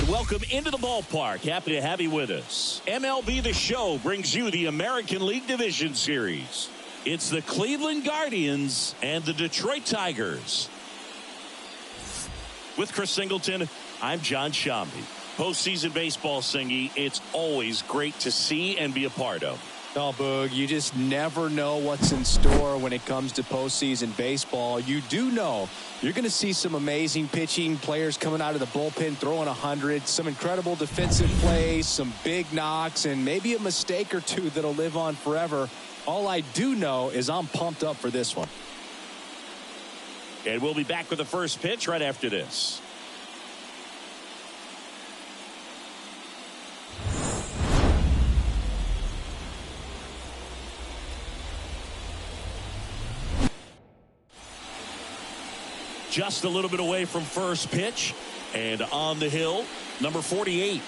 And welcome into the ballpark. Happy to have you with us. MLB The Show brings you the American League Division Series. It's the Cleveland Guardians and the Detroit Tigers. With Chris Singleton, I'm John Shambi. Postseason baseball, Singy, it's always great to see and be a part of. Oh, Boog, you just never know what's in store when it comes to postseason baseball. You do know you're going to see some amazing pitching, players coming out of the bullpen throwing 100, some incredible defensive plays, some big knocks, and maybe a mistake or two that'll live on forever. All I do know is I'm pumped up for this one. And we'll be back with the first pitch right after this. Just a little bit away from first pitch, and on the hill, number 48.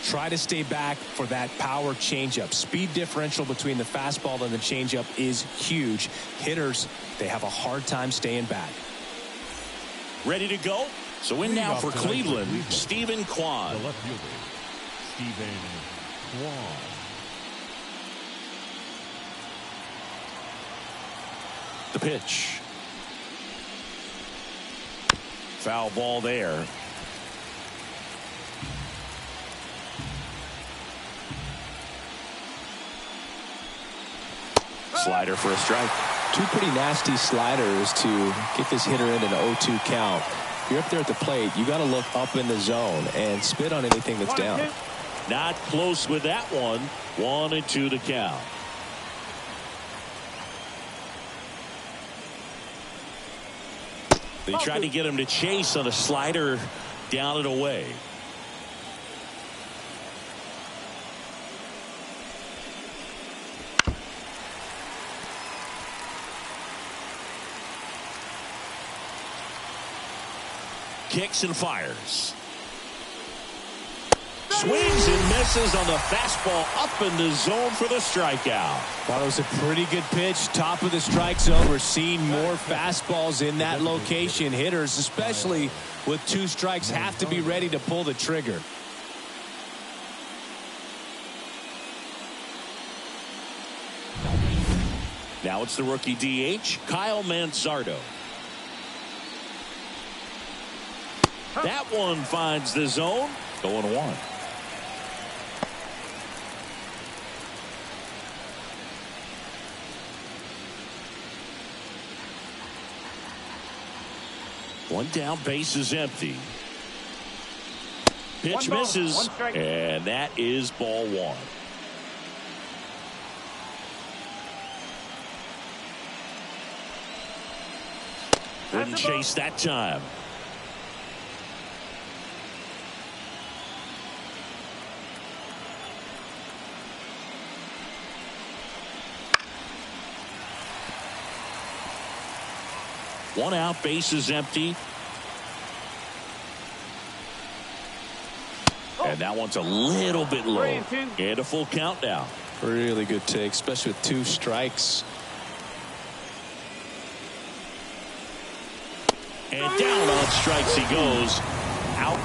Try to stay back for that power changeup. Speed differential between the fastball and the changeup is huge. Hitters, they have a hard time staying back. Ready to go? So in now for Cleveland, Stephen Kwan. The left fielder, Stephen Kwan. The pitch. Foul ball there. Slider for a strike. Two pretty nasty sliders to get this hitter into the 0-2 count. If you're up there at the plate, you got to look up in the zone and spit on anything that's down. Not close with that one. 1-2 to count. They tried to get him to chase on a slider down and away. Kicks and fires. Swings and misses on the fastball up in the zone for the strikeout. Thought it was a pretty good pitch. Top of the strike zone. We're seeing more fastballs in that location. Hitters, especially with two strikes, have to be ready to pull the trigger. Now it's the rookie DH, Kyle Manzardo. That one finds the zone. 0-1. One down, base is empty. Pitch misses, and that is ball one. Wouldn't chase that time. One out, base is empty. And that one's a little bit low. And a full count now. Really good take, especially with two strikes. And down on strikes he goes. Out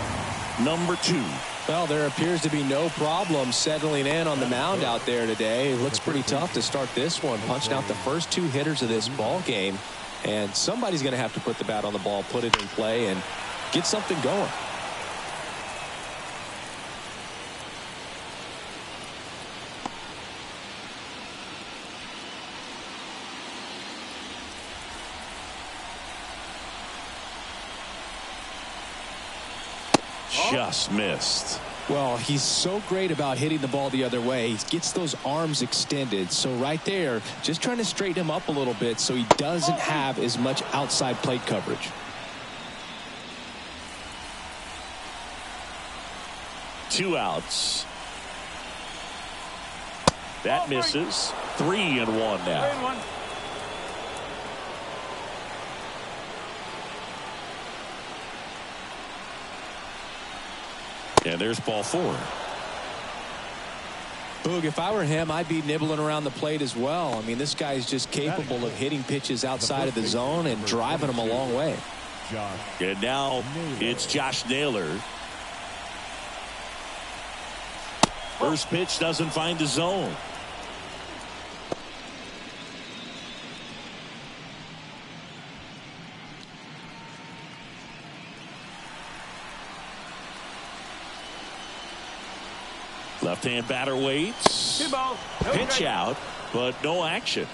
number 2. Well, there appears to be no problem settling in on the mound out there today. It looks pretty tough to start this one. Punched out the first 2 hitters of this ball game. And somebody's going to have to put the bat on the ball, put it in play, and get something going. Just missed. Well, he's so great about hitting the ball the other way. He gets those arms extended. So right there, just trying to straighten him up a little bit so he doesn't have as much outside plate coverage. Two outs. That misses. 3-1 now. And there's ball 4. Boog, if I were him, I'd be nibbling around the plate as well. I mean, this guy is just capable of hitting pitches outside of the zone and driving them a long way. And now it's Josh Naylor. First pitch doesn't find the zone. Left-hand batter waits. Pitch out, but no action.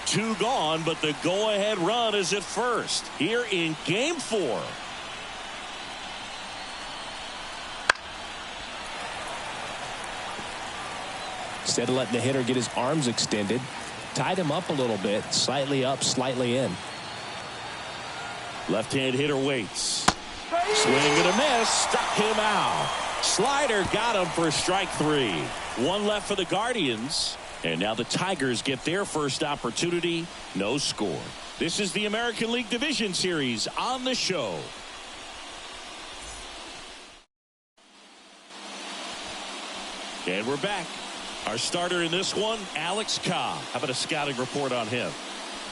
Two gone, but the go-ahead run is at first here in Game 4. Instead of letting the hitter get his arms extended, tied him up a little bit, slightly up, slightly in. Left-hand hitter waits. Swing and a miss, struck him out. Slider got him for strike 3. One left for the Guardians. And now the Tigers get their first opportunity. No score. This is the American League Division Series on the show. And we're back. Our starter in this one, Alex Cobb. How about a scouting report on him?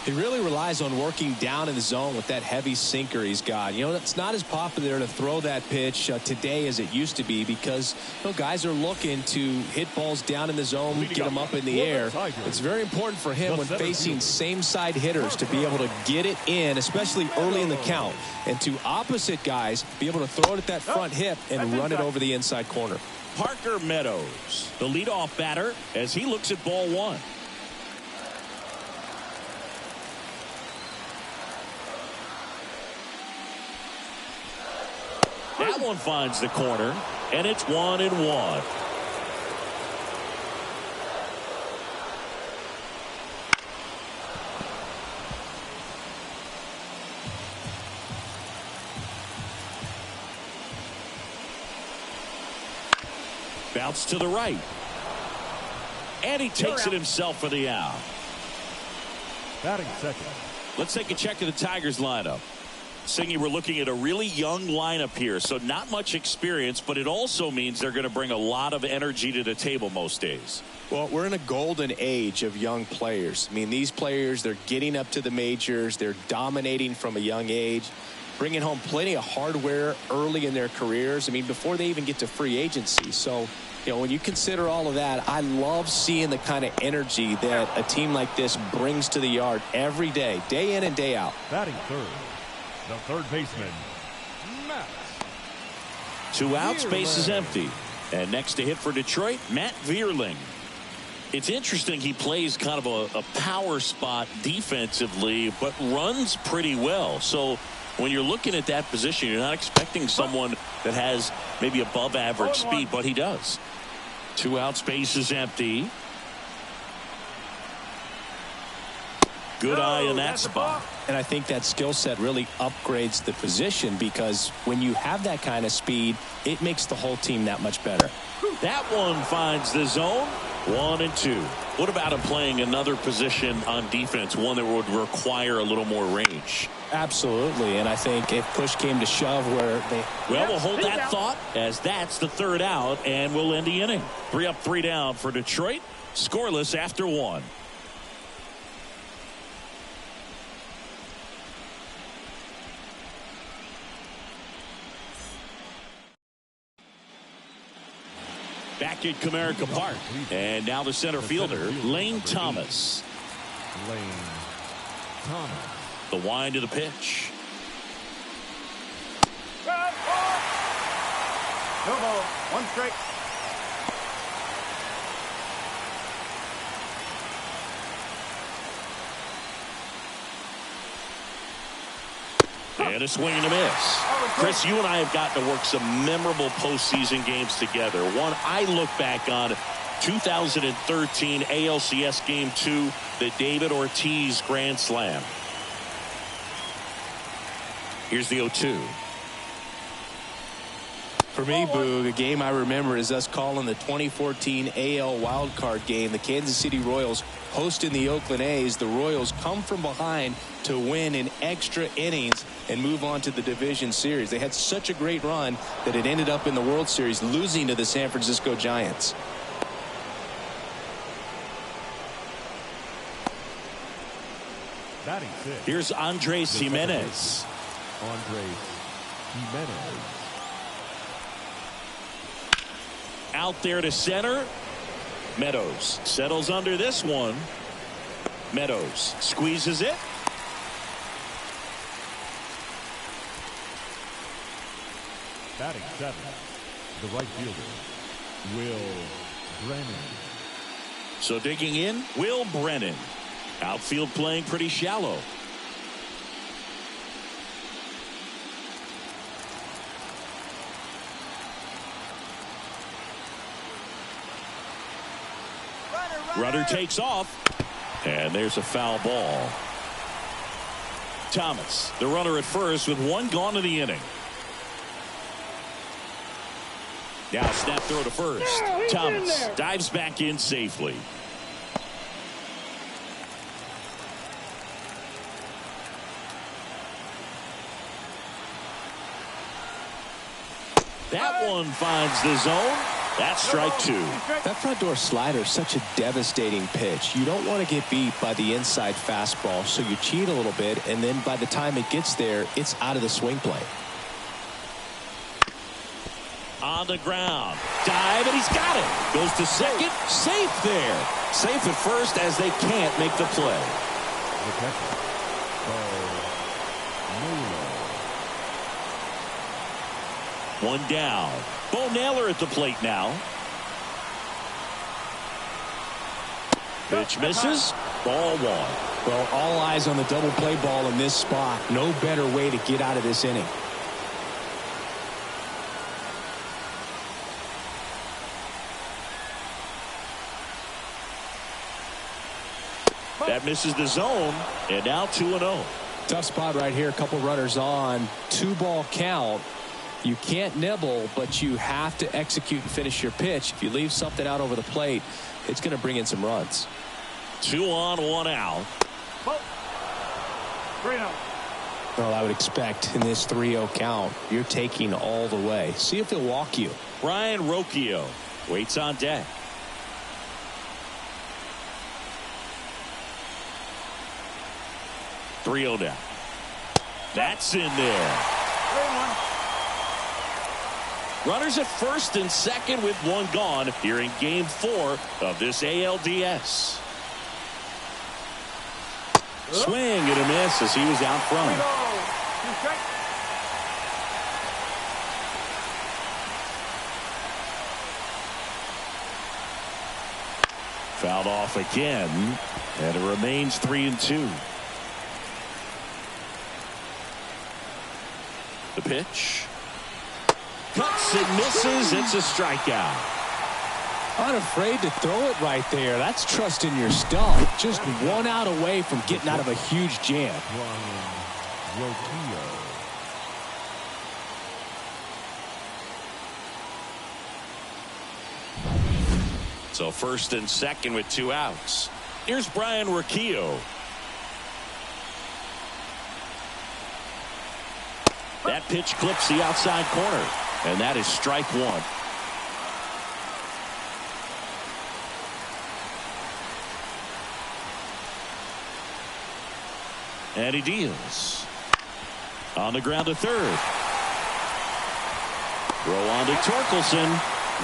He really relies on working down in the zone with that heavy sinker he's got. You know, it's not as popular to throw that pitch today as it used to be because guys are looking to hit balls down in the zone, get them up in the air. It's very important for him when facing same-side hitters to be able to get it in, especially early in the count, and to opposite guys be able to throw it at that front hip and run it over the inside corner. Parker Meadows, the leadoff batter, as he looks at ball one. That one finds the corner, and it's 1-1. Bounce to the right. And he takes it himself for the out. Batting second. Let's take a check of the Tigers lineup. Singy, we're looking at a really young lineup here, so not much experience, but it also means they're going to bring a lot of energy to the table most days. Well, we're in a golden age of young players. I mean, these players, they're getting up to the majors. They're dominating from a young age, bringing home plenty of hardware early in their careers. I mean, before they even get to free agency. So, when you consider all of that, I love seeing the kind of energy that a team like this brings to the yard every day, day in and day out. Batting third, the third baseman, Matt. 2 outs, base is empty. And next to hit for Detroit, Matt Vierling. It's interesting, he plays kind of a power spot defensively, but runs pretty well. So when you're looking at that position, you're not expecting someone that has maybe above average speed, but he does. 2 outs, base is empty. Good eye in that spot. And I think that skill set really upgrades the position because when you have that kind of speed, it makes the whole team that much better. That one finds the zone. 1-2. What about him playing another position on defense, one that would require a little more range? Absolutely, and I think if push came to shove where they... Well, we'll hold that thought as that's the third out, and we'll end the inning. 3 up, 3 down for Detroit. Scoreless after 1. Back at Comerica Park. And now the center fielder, Lane Thomas. Lane Thomas. The wind of the pitch. No ball. 1 strike. And a swing and a miss. Chris, you and I have gotten to work some memorable postseason games together. One I look back on, 2013 ALCS Game 2, the David Ortiz Grand Slam. Here's the 0-2. For me, Boog, a game I remember is us calling the 2014 AL wildcard game. The Kansas City Royals hosting the Oakland A's. The Royals come from behind to win in extra innings and move on to the division series. They had such a great run that it ended up in the World Series, losing to the San Francisco Giants. Batting six. Here's Andres Jimenez. Andres Jimenez. Out there to center. Meadows settles under this one. Meadows squeezes it. Batting seven. The right fielder, Will Brennan. So digging in, Will Brennan. Outfield playing pretty shallow. Runner takes off, and there's a foul ball. Thomas, the runner at first with one gone in the inning. Now snap throw to first. Thomas dives back in safely. That one finds the zone. That's strike two. That front door slider is such a devastating pitch. You don't want to get beat by the inside fastball, so you cheat a little bit, and then by the time it gets there, it's out of the swing plane. On the ground. Dive, and he's got it. Goes to second. Safe there. Safe at first as they can't make the play. The catcher, One down. Bo Naylor at the plate now. Pitch misses. Ball one. Well, all eyes on the double play ball in this spot. No better way to get out of this inning. That misses the zone, and now 2-0. Tough spot right here. A couple runners on. 2-ball count. You can't nibble, but you have to execute and finish your pitch. If you leave something out over the plate, it's going to bring in some runs. 2 on, 1 out. 3-0. Well, I would expect in this 3-0 count, you're taking all the way. See if they'll walk you. Brian Rocchio waits on deck. Three-0 down. That's in there. Runners at first and second with one gone here in game 4 of this ALDS. Swing and a miss as he was out front. Fouled off again, and it remains 3-2. The pitch. Cuts and misses. It's a strikeout. Unafraid to throw it right there. That's trusting your stuff. Just one out away from getting out of a huge jam. So first and second with 2 outs. Here's Brian Rocchio. That pitch clips the outside corner, and that is strike one. And he deals. On the ground to third. Throw on to Torkelson.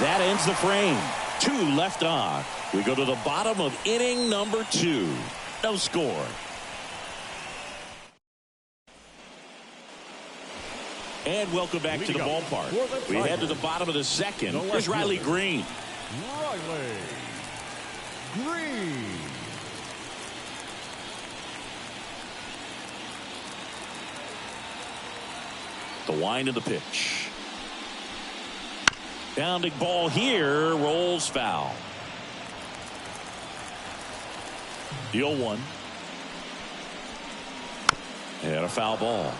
That ends the frame. 2 left on. We go to the bottom of inning number 2. No score. And welcome back to the ballpark. We head to the bottom of the second. Here's Riley Green. Riley Green. The wind of the pitch. Bounding ball here. Rolls foul. The 0-1. And a foul ball.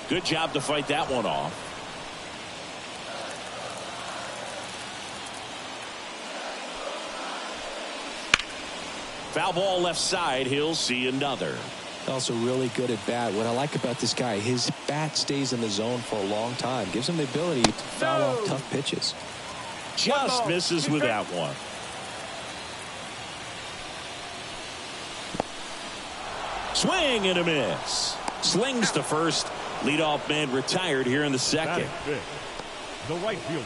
Good job to fight that one off. Foul ball left side. He'll see another. Also really good at bat. What I like about this guy, his bat stays in the zone for a long time. Gives him the ability to foul off tough pitches. Just misses with that one. Swing and a miss. Slings to first. Leadoff man retired here in the second. The right fielder.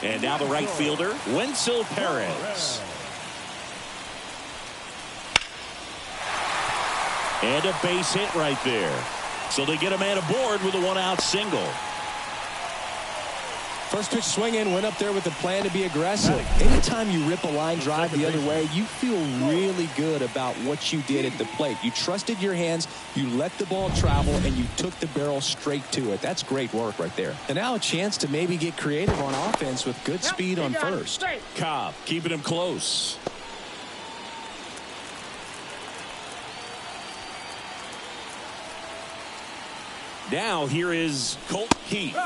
And now the right fielder, Wenzel Perez. And a base hit right there. So they get a man aboard with a one-out single. First pitch swinging, went up there with the plan to be aggressive. Anytime you rip a line drive the other way, you feel really good about what you did at the plate. You trusted your hands, you let the ball travel, and you took the barrel straight to it. That's great work right there. And now a chance to maybe get creative on offense with good speed on first. Cobb keeping him close. Now here is Colt Heath.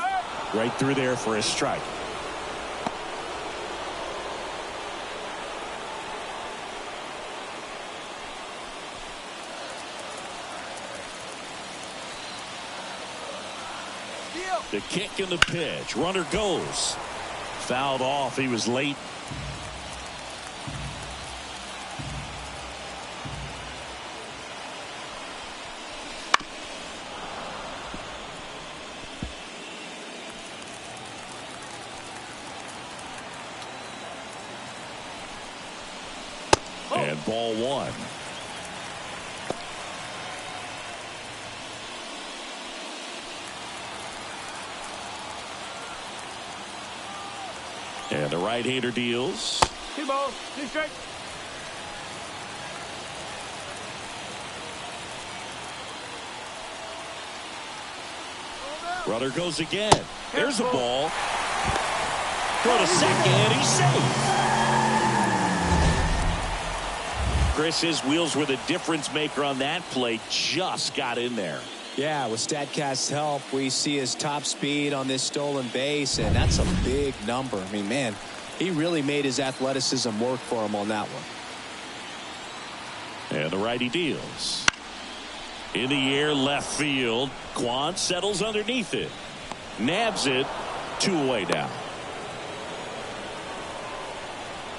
Right through there for a strike. The kick and the pitch. Runner goes. Fouled off. He was late. And ball one. And the right-hander deals. 2 balls, 2 strikes. Runner goes again. There's a ball. Throw to second. He's safe. Chris, his wheels were the difference maker on that play. Just got in there. Yeah, with StatCast's help, we see his top speed on this stolen base, and that's a big number. I mean, man, he really made his athleticism work for him on that one. And the righty deals. In the air, left field. Quan settles underneath it. Nabs it. 2 away now.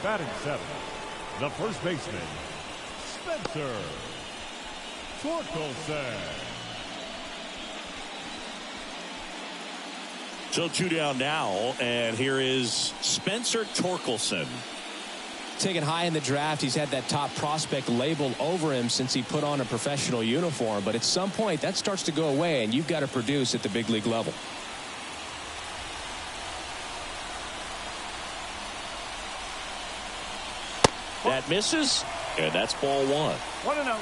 Batting 7. The first baseman, Spencer Torkelson. So 2 down now, and here is Spencer Torkelson. Taken high in the draft, he's had that top prospect label over him since he put on a professional uniform, but at some point that starts to go away, and you've got to produce at the big league level. That misses, and that's ball one. 1-0.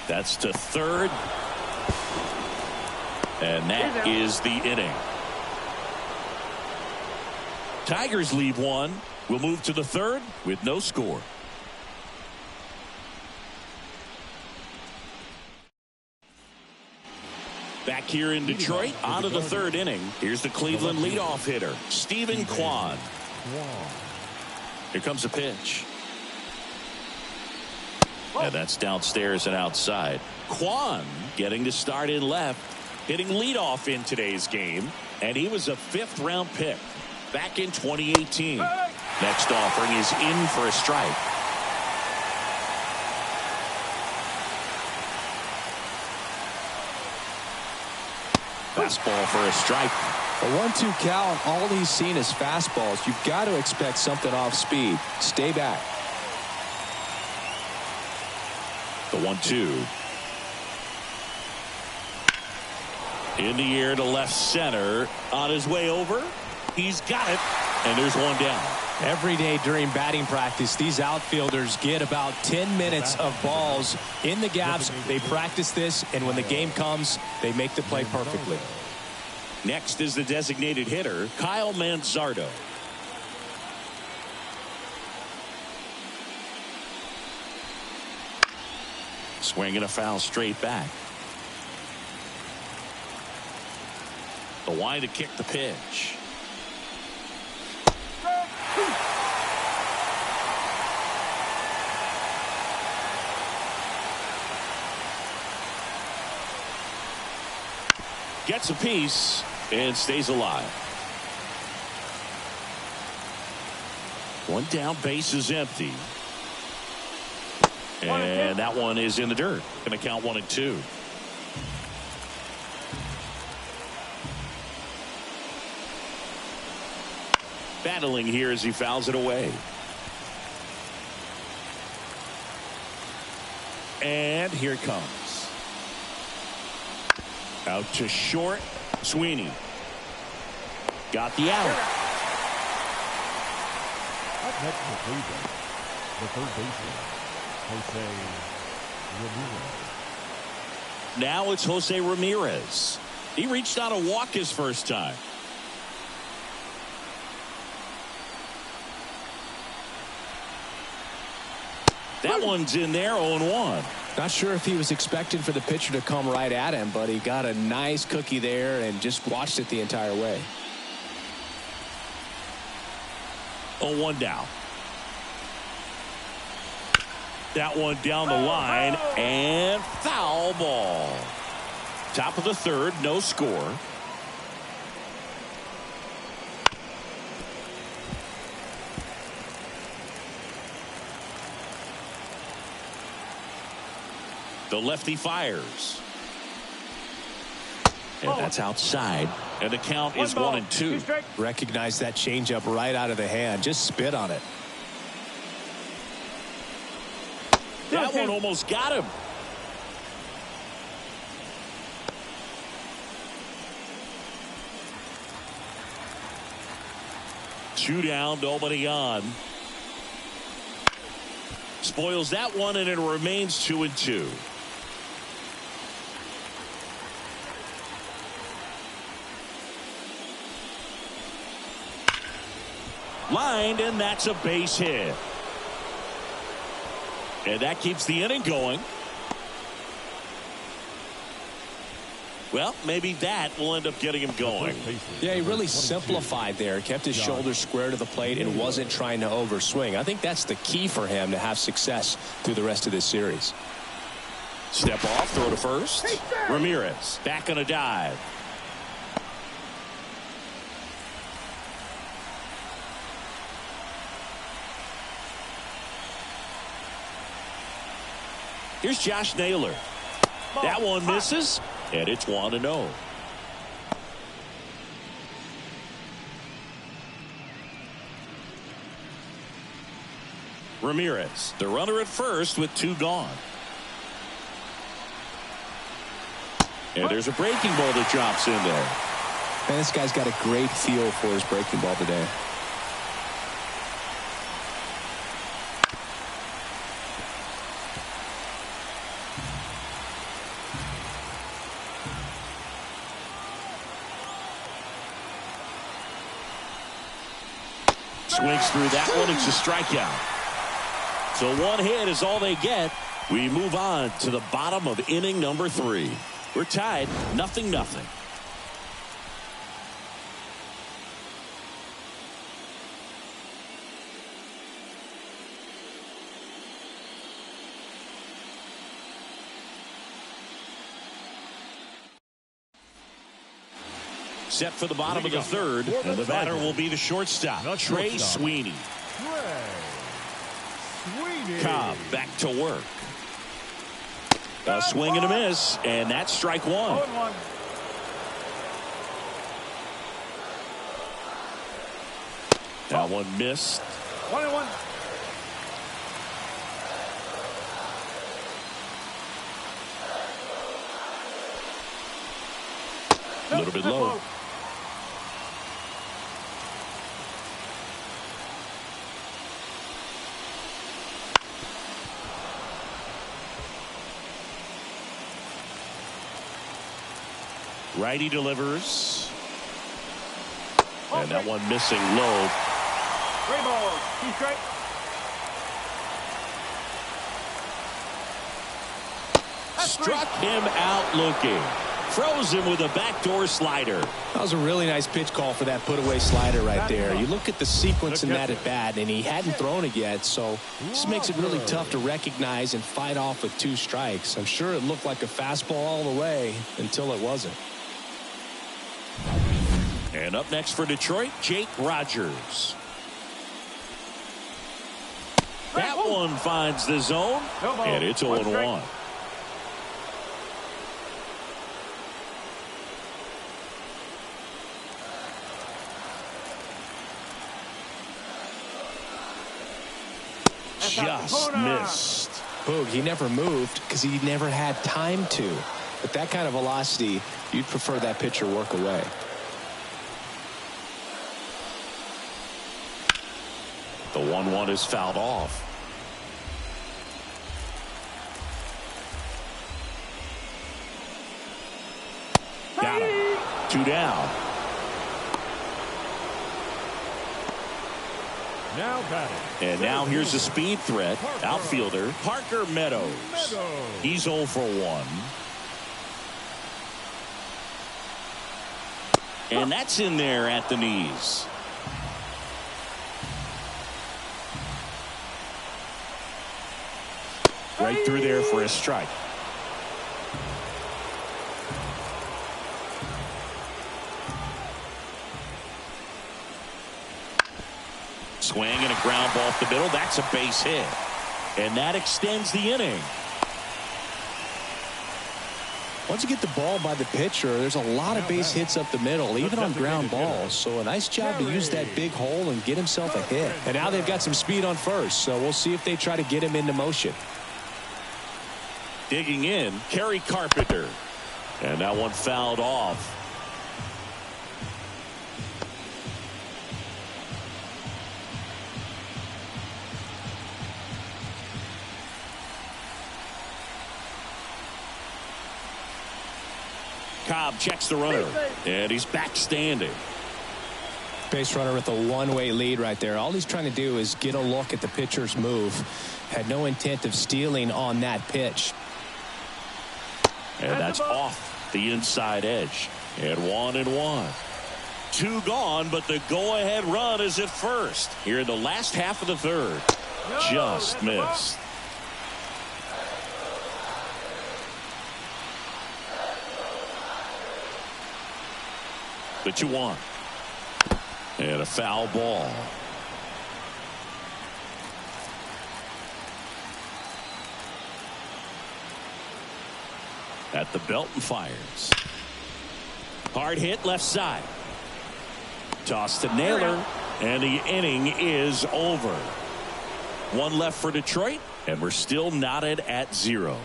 That's to third. And that is the inning. Tigers leave one. We'll move to the third with no score. Back here in Detroit, on to the third inning. Here's the Cleveland leadoff hitter, Stephen Kwan. Here comes a pitch. And that's downstairs and outside. Kwan getting to start in left, hitting leadoff in today's game, and he was a 5th-round pick back in 2018. Next offering is in for a strike. Fastball for a strike. A 1-2 count, all he's seen is fastballs. You've got to expect something off speed. Stay back. The 1-2. In the air to left center. On his way over. He's got it. And there's one down. Every day during batting practice, these outfielders get about 10 minutes of balls in the gaps. They practice this, and when the game comes, they make the play perfectly. Next is the designated hitter, Kyle Manzardo. Swinging a foul straight back. The wide to kick the pitch. Gets a piece and stays alive. One down, base is empty. And that one is in the dirt. Going to count 1-2. Battling here as he fouls it away. And here it comes. Out to short. Sweeney. Got the out. Up next for Cleveland, the third baseman, Jose Ramirez. Now it's Jose Ramirez. He reached out a walk his first time. That one's in there, 0-1. Not sure if he was expecting for the pitcher to come right at him, but he got a nice cookie there and just watched it the entire way. 0-1 down. That one down the line and foul ball. Top of the third, no score. The lefty fires. And that's outside. And the count is 1-2. Recognize that changeup right out of the hand. Just spit on it. That one almost got him. Two down, nobody on. Spoils that one, and it remains 2-2. Lined, and that's a base hit. And that keeps the inning going. Well, maybe that will end up getting him going. Yeah, he really simplified there. Kept his shoulders square to the plate and wasn't trying to overswing. I think that's the key for him to have success through the rest of this series. Step off, throw to first. Ramirez back on a dive. Here's Josh Naylor. That one misses, and it's 1-0. Ramirez, the runner at first with two gone. And there's a breaking ball that drops in there. Man, this guy's got a great feel for his breaking ball today. Swings through that one. It's a strikeout. So one hit is all they get. We move on to the bottom of inning number 3. We're tied 0-0. Set for the bottom of the third, and the batter will be the shortstop, Trey Sweeney. Cobb back to work. A swing and a miss, and that's strike one. That one missed. 1-1. A little bit low. Righty delivers. And that one missing low. Three balls. He's straight. Struck him out looking. throws him with a backdoor slider. That was a really nice pitch call for that put-away slider right there. You look at the sequence in that at-bat, and he hadn't thrown it yet, so this makes it really tough to recognize and fight off with 2 strikes. I'm sure it looked like a fastball all the way until it wasn't. And up next for Detroit, Jake Rogers. That one finds the zone, and it's 0-1. Just missed. Boog, he never moved because he never had time to. With that kind of velocity, you'd prefer that pitcher work away. The 1-1 is fouled off. Got him. 2 down. Now batting. And now here's a speed threat. Outfielder Parker Meadows. He's 0 for 1. And that's in there at the knees. Right through there for a strike. Swing and a ground ball up the middle. That's a base hit. And that extends the inning. Once you get the ball by the pitcher, there's a lot of base hits up the middle, even on ground balls. So a nice job to use that big hole and get himself a hit. And now they've got some speed on first, so we'll see if they try to get him into motion. Digging in, Kerry Carpenter. And that one fouled off. Cobb checks the runner, and he's back standing. Base runner with a one-way lead right there. All he's trying to do is get a look at the pitcher's move. Had no intent of stealing on that pitch. And that's off the inside edge. And 1-1. 2 gone, but the go-ahead run is at first. Here in the last half of the third. Just missed. The 2-1. And a foul ball. At the belt and fires. Hard hit left side. Toss to Naylor. And the inning is over. 1 left for Detroit. And we're still knotted at 0.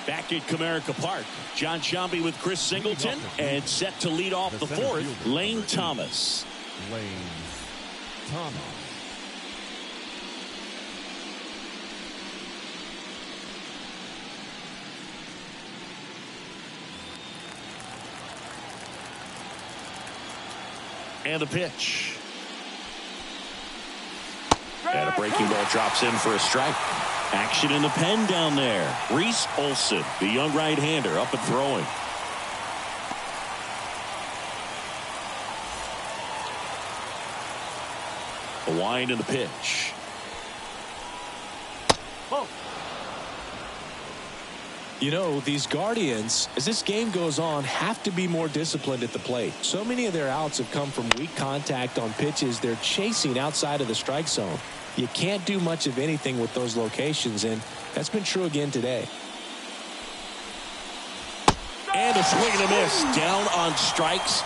Back at Comerica Park, John Sciambi with Chris Singleton, and set to lead off the 4th, Lane Thomas. Lane Thomas. And the pitch. And a breaking ball drops in for a strike. Action in the pen down there. Reese Olson, the young right-hander, up and throwing. The wind and the pitch. You know, these Guardians, as this game goes on, have to be more disciplined at the plate. So many of their outs have come from weak contact on pitches they're chasing outside of the strike zone. You can't do much of anything with those locations, and that's been true again today. And a swing and a miss. Down on strikes,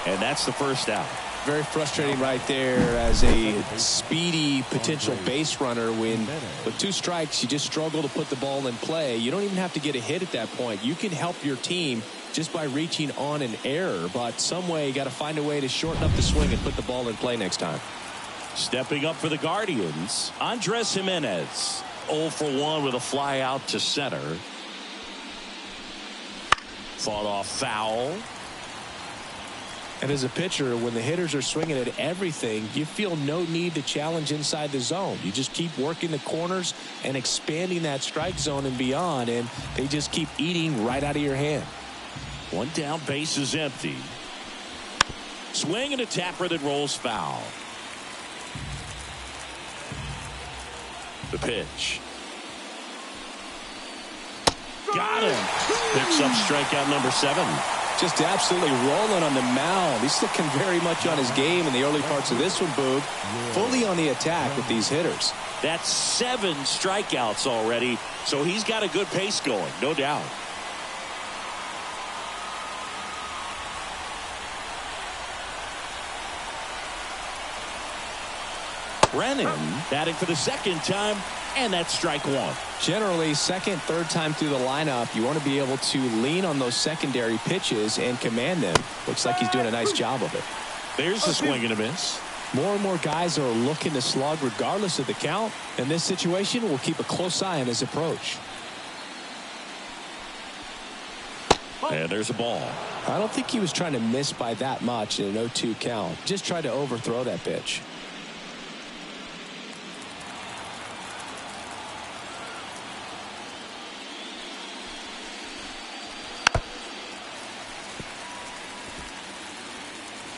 and that's the first out. Very frustrating right there as a speedy potential base runner when with 2 strikes you just struggle to put the ball in play. You don't even have to get a hit at that point. You can help your team just by reaching on an error, but some way you got to find a way to shorten up the swing and put the ball in play next time. Stepping up for the Guardians, Andres Jimenez. 0 for 1 with a fly out to center. Fought off foul. And as a pitcher, when the hitters are swinging at everything, you feel no need to challenge inside the zone. You just keep working the corners and expanding that strike zone and beyond, and they just keep eating right out of your hand. One down, base is empty. Swing and a tapper that rolls foul. The pitch. Got him. Picks up strikeout number 7. Just absolutely rolling on the mound. He's looking very much on his game in the early parts of this one, Boog. Fully on the attack with these hitters. That's 7 strikeouts already, so he's got a good pace going, no doubt. Brennan batting for the second time, and that's strike 1. Generally, second, third time through the lineup, you want to be able to lean on those secondary pitches and command them. Looks like he's doing a nice job of it. There's a swing and a miss. More and more guys are looking to slug regardless of the count. In this situation, we'll keep a close eye on his approach. And there's a ball. I don't think he was trying to miss by that much in an 0-2 count. Just tried to overthrow that pitch.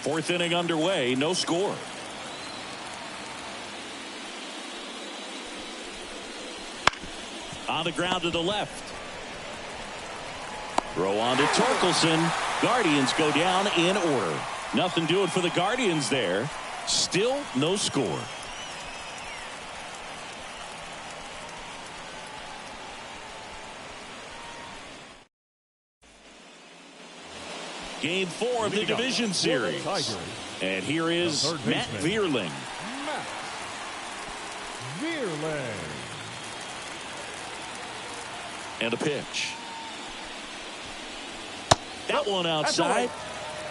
Fourth inning underway, no score. On the ground to the left. Throw on to Torkelson. Guardians go down in order. Nothing doing for the Guardians there. Still no score. Game 4 of the division series. And here is Matt Vierling. And a pitch. That one outside.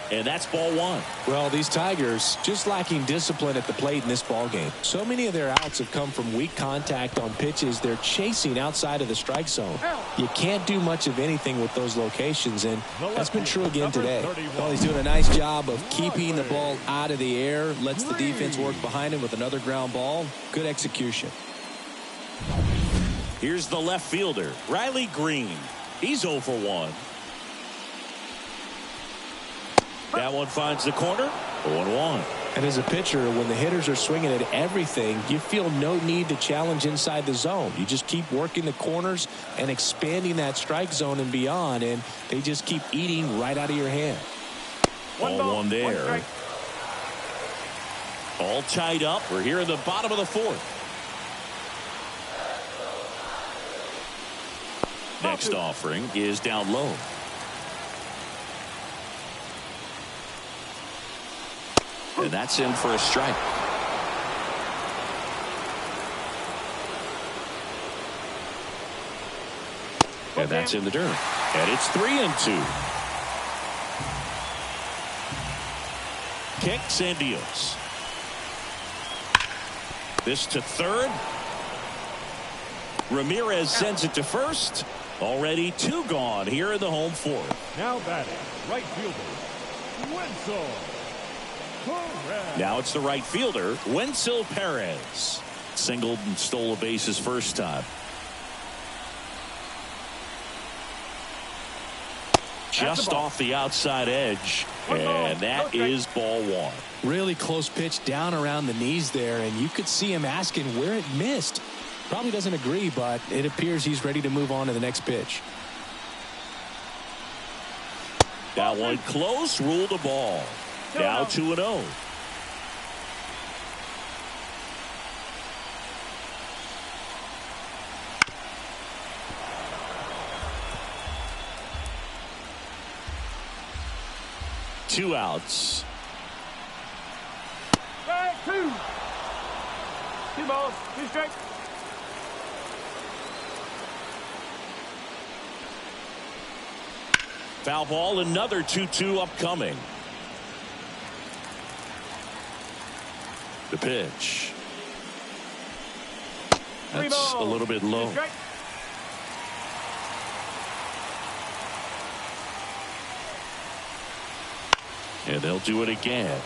And that's ball 1. Well, these Tigers just lacking discipline at the plate in this ball game. So many of their outs have come from weak contact on pitches they're chasing outside of the strike zone. You can't do much of anything with those locations, and that's been true again today. Well, he's doing a nice job of keeping the ball out of the air, lets the defense work behind him with another ground ball. Good execution. Here's the left fielder, Riley Green. He's 0 for 1. That one finds the corner. 0-1. And as a pitcher, when the hitters are swinging at everything, you feel no need to challenge inside the zone. You just keep working the corners and expanding that strike zone and beyond, and they just keep eating right out of your hand. Ball 1 there. All tied up. We're here in the bottom of the 4th. Next offering is down low. And that's in for a strike. And that's in the dirt. And it's 3-2. Kicks and deals. This to third. Ramirez sends it to first. Already 2 gone here in the home 4th. Now batting, right fielder, Wenzel. Now it's the right fielder, Wenzel Perez. Singled and stole a base his first time. Just off the outside edge, and that is ball 1. Really close pitch down around the knees there, and you could see him asking where it missed. Probably doesn't agree, but it appears he's ready to move on to the next pitch. That one close, ruled a ball. Now 2-0. Two outs. Strike 2. 2 balls, 2 strikes. Foul ball, another 2-2 upcoming. The pitch. That's a little bit low. And they'll do it again.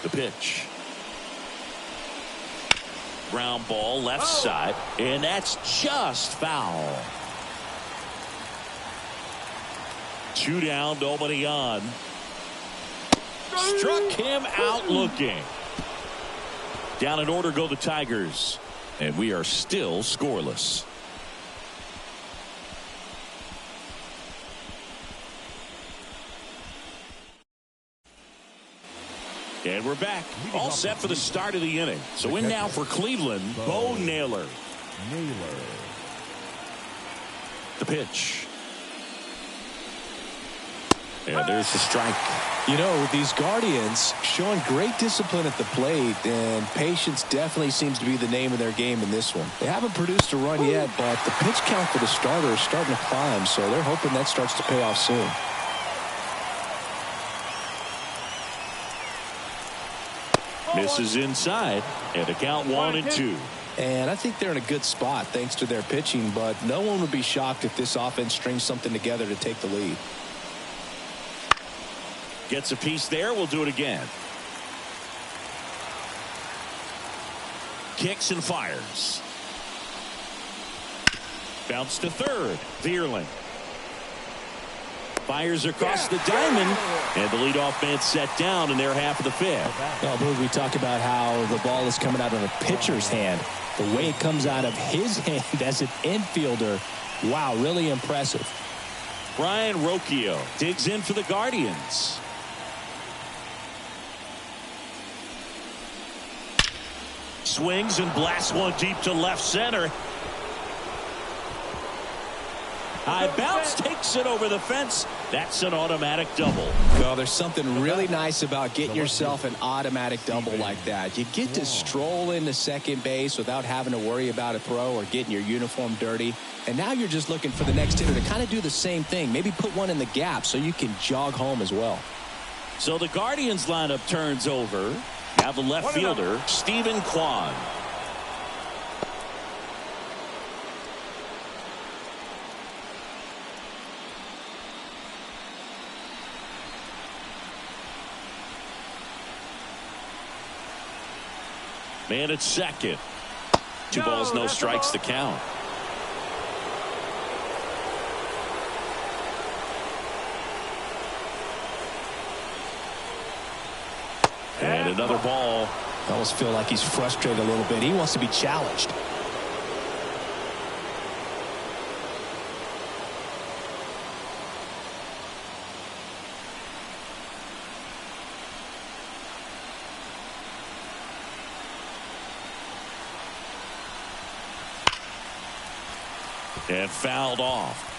The pitch. Ground ball left side. And that's just foul. 2 down, nobody on. Struck him out looking. Down in order go the Tigers. And we are still scoreless. And we're back. All set for the start of the inning. So in now for Cleveland, Bo Naylor. The pitch. And there's the strike. You know, these Guardians showing great discipline at the plate, and patience definitely seems to be the name of their game in this one. They haven't produced a run yet, but the pitch count for the starter is starting to climb, so they're hoping that starts to pay off soon. Misses inside, and the count 1-2. And I think they're in a good spot thanks to their pitching, but no one would be shocked if this offense strings something together to take the lead. Gets a piece there. We'll do it again. Kicks and fires. Bounce to third. Vierling. Fires across the diamond. And the leadoff man set down in their half of the fifth. Well, Boog, we talk about how the ball is coming out of a pitcher's hand. The way it comes out of his hand as an infielder, wow, really impressive. Brian Rocchio digs in for the Guardians. Swings and blasts one deep to left center. High bounce, takes it over the fence. That's an automatic double. Well, there's something really nice about getting yourself an automatic double like that. You get to stroll into second base without having to worry about a throw or getting your uniform dirty. And now you're just looking for the next hitter to kind of do the same thing. Maybe put one in the gap so you can jog home as well. So the Guardians lineup turns over. Now the left fielder, Stephen Kwan. Man at second. 2 balls, no strikes to count. And another ball. I almost feel like he's frustrated a little bit. He wants to be challenged. And fouled off.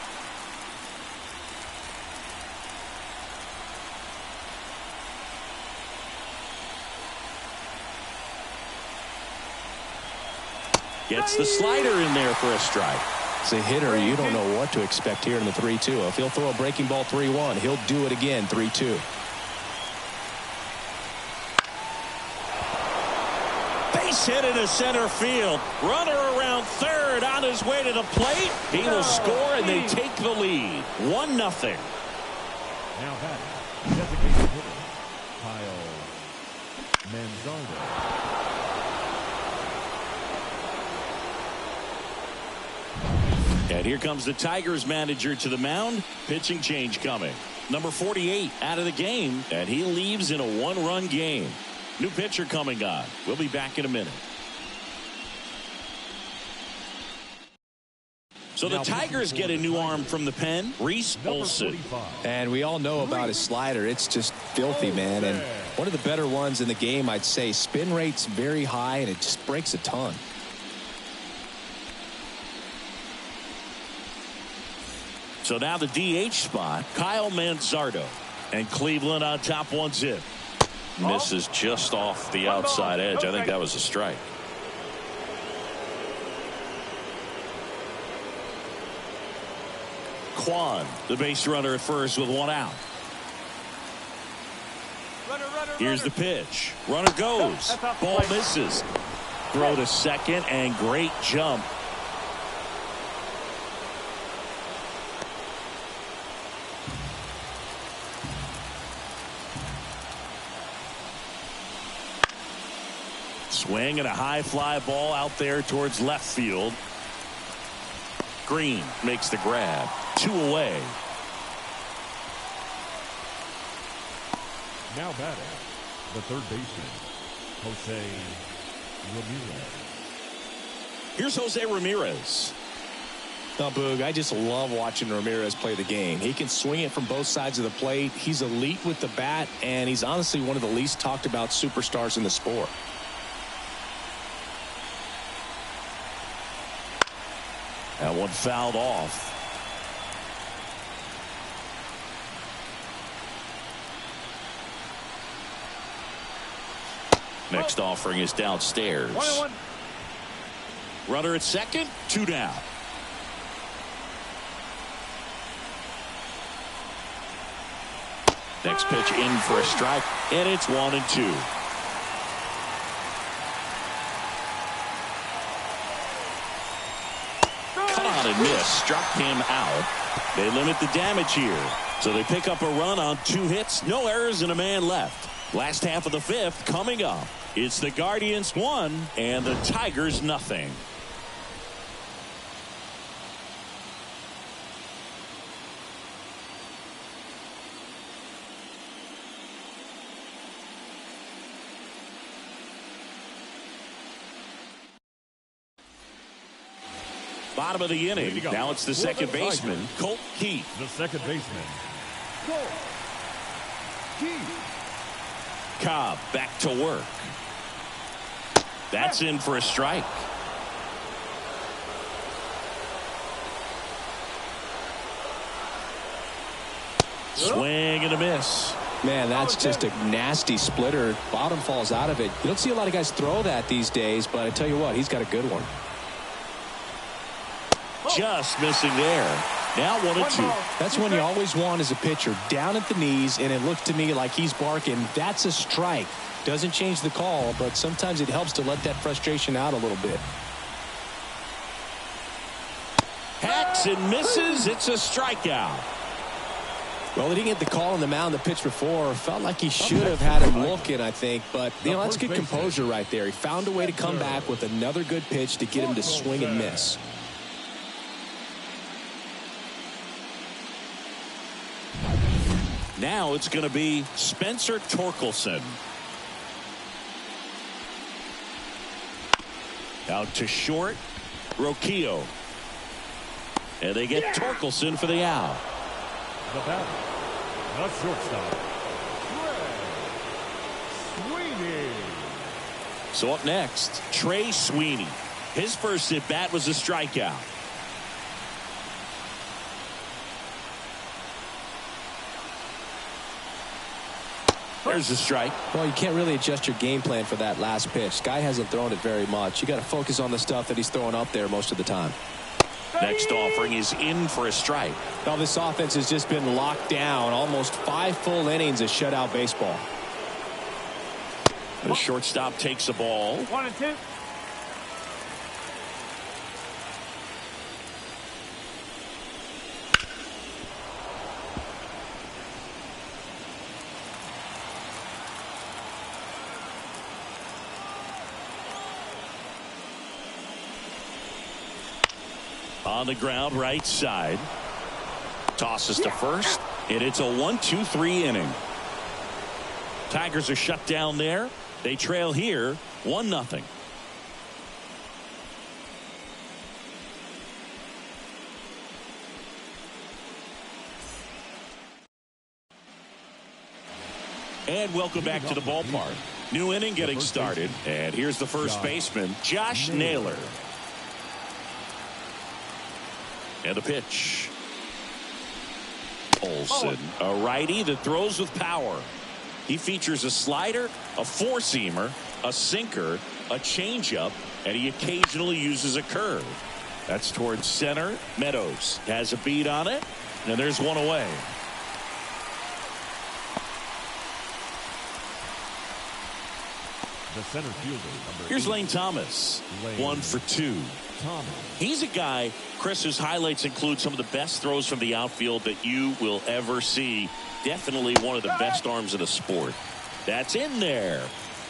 Gets the slider in there for a strike. As a hitter, you don't know what to expect here in the 3-2. If he'll throw a breaking ball 3-1, he'll do it again 3-2. Base hit into center field. Runner around third on his way to the plate. He will score and they take the lead. 1-0. Now batting, designated hitter, Kyle Manzardo. And here comes the Tigers manager to the mound. Pitching change coming. Number 48 out of the game, and he leaves in a 1-run game. New pitcher coming on. We'll be back in a minute. So the Tigers get a new arm from the pen, Reese Olson. And we all know about his slider. It's just filthy, man. And one of the better ones in the game, I'd say. Spin rate's very high, and it just breaks a ton. So now the DH spot, Kyle Manzardo. And Cleveland on top 1-0. Misses just off the outside edge. I think that was a strike. Kwan, the base runner at first with 1 out. Here's the pitch. Runner goes. Ball misses. Throw to second and great jump. Swing and a high fly ball out there towards left field. Green makes the grab. 2 away. Now batting, the third baseman, Jose Ramirez. Here's Jose Ramirez. Now, Boog, I just love watching Ramirez play the game. He can swing it from both sides of the plate. He's elite with the bat, and he's honestly one of the least talked about superstars in the sport. That one fouled off. Next offering is downstairs. 1-1. Runner at second, 2 down. Next pitch in for a strike, and it's 1-2. Caught and missed, struck him out. They limit the damage here, so they pick up a run on 2 hits, no errors, and a man left. Last half of the 5th coming up. It's the Guardians 1 and the Tigers nothing. Bottom of the inning. Now it's the second baseman, Colt Keith. The second baseman, Colt Keith. Cobb back to work. That's in for a strike. Swing and a miss. Man, that's just a nasty splitter. Bottom falls out of it. You don't see a lot of guys throw that these days, but I tell you what, he's got a good one. Just missing there. Now 1-2. That's one you always want as a pitcher. Down at the knees, and it looks to me like he's barking. That's a strike. Doesn't change the call, but sometimes it helps to let that frustration out a little bit. Hacks and misses. It's a strikeout. Well, he didn't get the call on the mound the pitch before. Felt like he should have had him looking, I think. But, you know, that's good composure right there. He found a way to come back with another good pitch to get him to swing and miss. Now it's going to be Spencer Torkelson. Out to short, Roquillo. And they get Torkelson for the out. The batter, the shortstop, Sweeney. So up next, Trey Sweeney. His first at bat was a strikeout. There's a strike. Well, you can't really adjust your game plan for that last pitch. Guy hasn't thrown it very much. You got to focus on the stuff that he's throwing up there most of the time. Next offering is in for a strike. Now this offense has just been locked down. Almost 5 full innings of shutout baseball. The shortstop takes the ball. 1-2. On the ground, right side. Tosses to first, and it's a 1-2-3 inning. Tigers are shut down there. They trail here 1-0. And welcome back to the ballpark. New inning getting started, and here's the first baseman, Josh Naylor. And the pitch. Olsen, a righty that throws with power. He features a slider, a four-seamer, a sinker, a changeup, and he occasionally uses a curve. That's towards center. Meadows has a beat on it, and there's one away. The center fielder, Here's Lane Thomas. 1 for 2. He's a guy, Chris, whose highlights include some of the best throws from the outfield that you will ever see. Definitely one of the best arms of the sport. That's in there.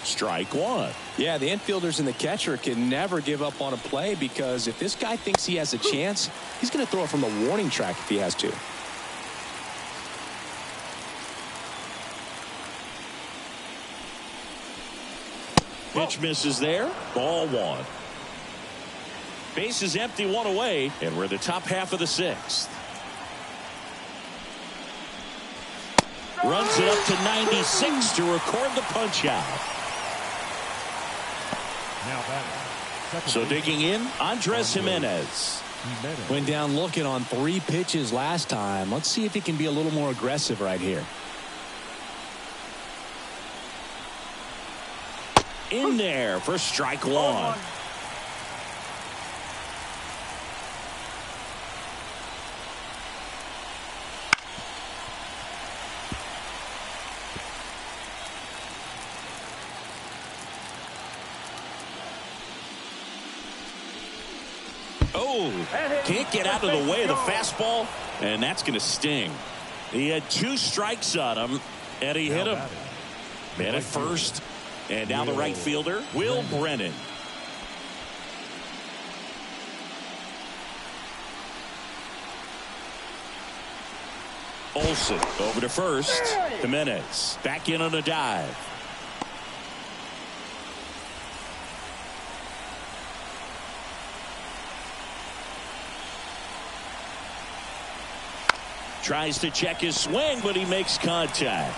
Strike one. Yeah, the infielders and the catcher can never give up on a play, because if this guy thinks he has a chance, he's going to throw it from the warning track if he has to. Pitch misses there. Ball one. Base is empty, one away, and we're in the top half of the sixth. Runs it up to 96 to record the punch out. Now batting. So digging in, Andres Jimenez. Went down looking on 3 pitches last time. Let's see if he can be a little more aggressive right here. In there for strike one. Oh, can't get out of the way of the fastball, and that's going to sting. He had 2 strikes on him, and he hit him. Man at first, and now the right fielder, Will Brennan. Olsen over to first. Jimenez back in on a dive. Tries to check his swing, but he makes contact.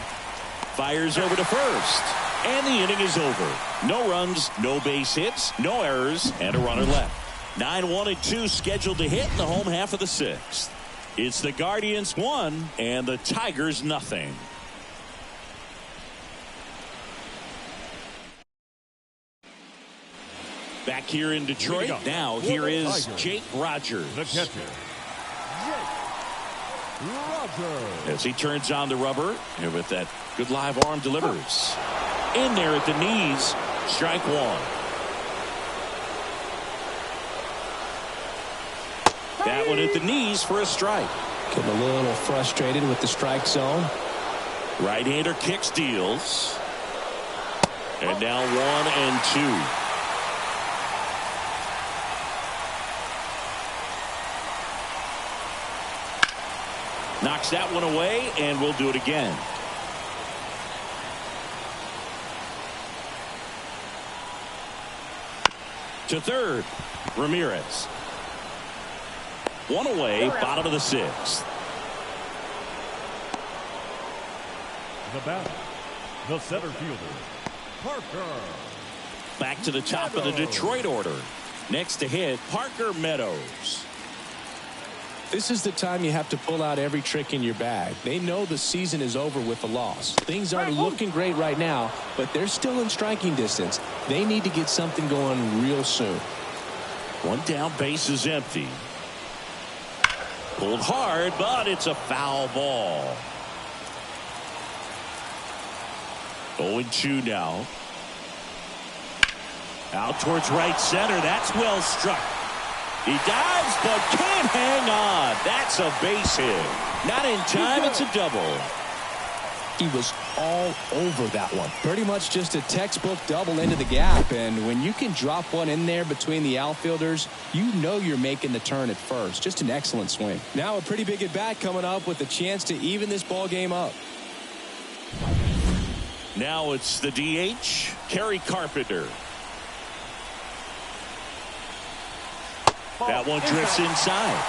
Fires over to first. And the inning is over. No runs, no base hits, no errors, and a runner left. 9-1-2 scheduled to hit in the home half of the sixth. It's the Guardians 1 and the Tigers nothing. Back here in Detroit. Now here is Jake Rogers. The catcher, Jake Rogers. As he turns on the rubber, and with that good live arm delivers. In there at the knees, strike one. That one at the knees for a strike. Getting a little frustrated with the strike zone. Right-hander kicks, deals. And now 1-2. Knocks that one away, and we'll do it again. To third, Ramirez. One away, bottom of the sixth. The batter, the center fielder, Parker. Back to the top of the Detroit order. Next to hit, Parker Meadows. This is the time you have to pull out every trick in your bag. They know the season is over with the loss. Things aren't looking great right now, but they're still in striking distance. They need to get something going real soon. One down, base is empty. Pulled hard, but it's a foul ball. 0-2 now. Out towards right center. That's well struck. He dives, but can't hang on. That's a base hit. Not in time. It's a double. He was all over that one. Pretty much just a textbook double into the gap. And when you can drop one in there between the outfielders, you know you're making the turn at first. Just an excellent swing. Now a pretty big at bat coming up with a chance to even this ball game up. Now it's the DH, Kerry Carpenter. That one drifts inside.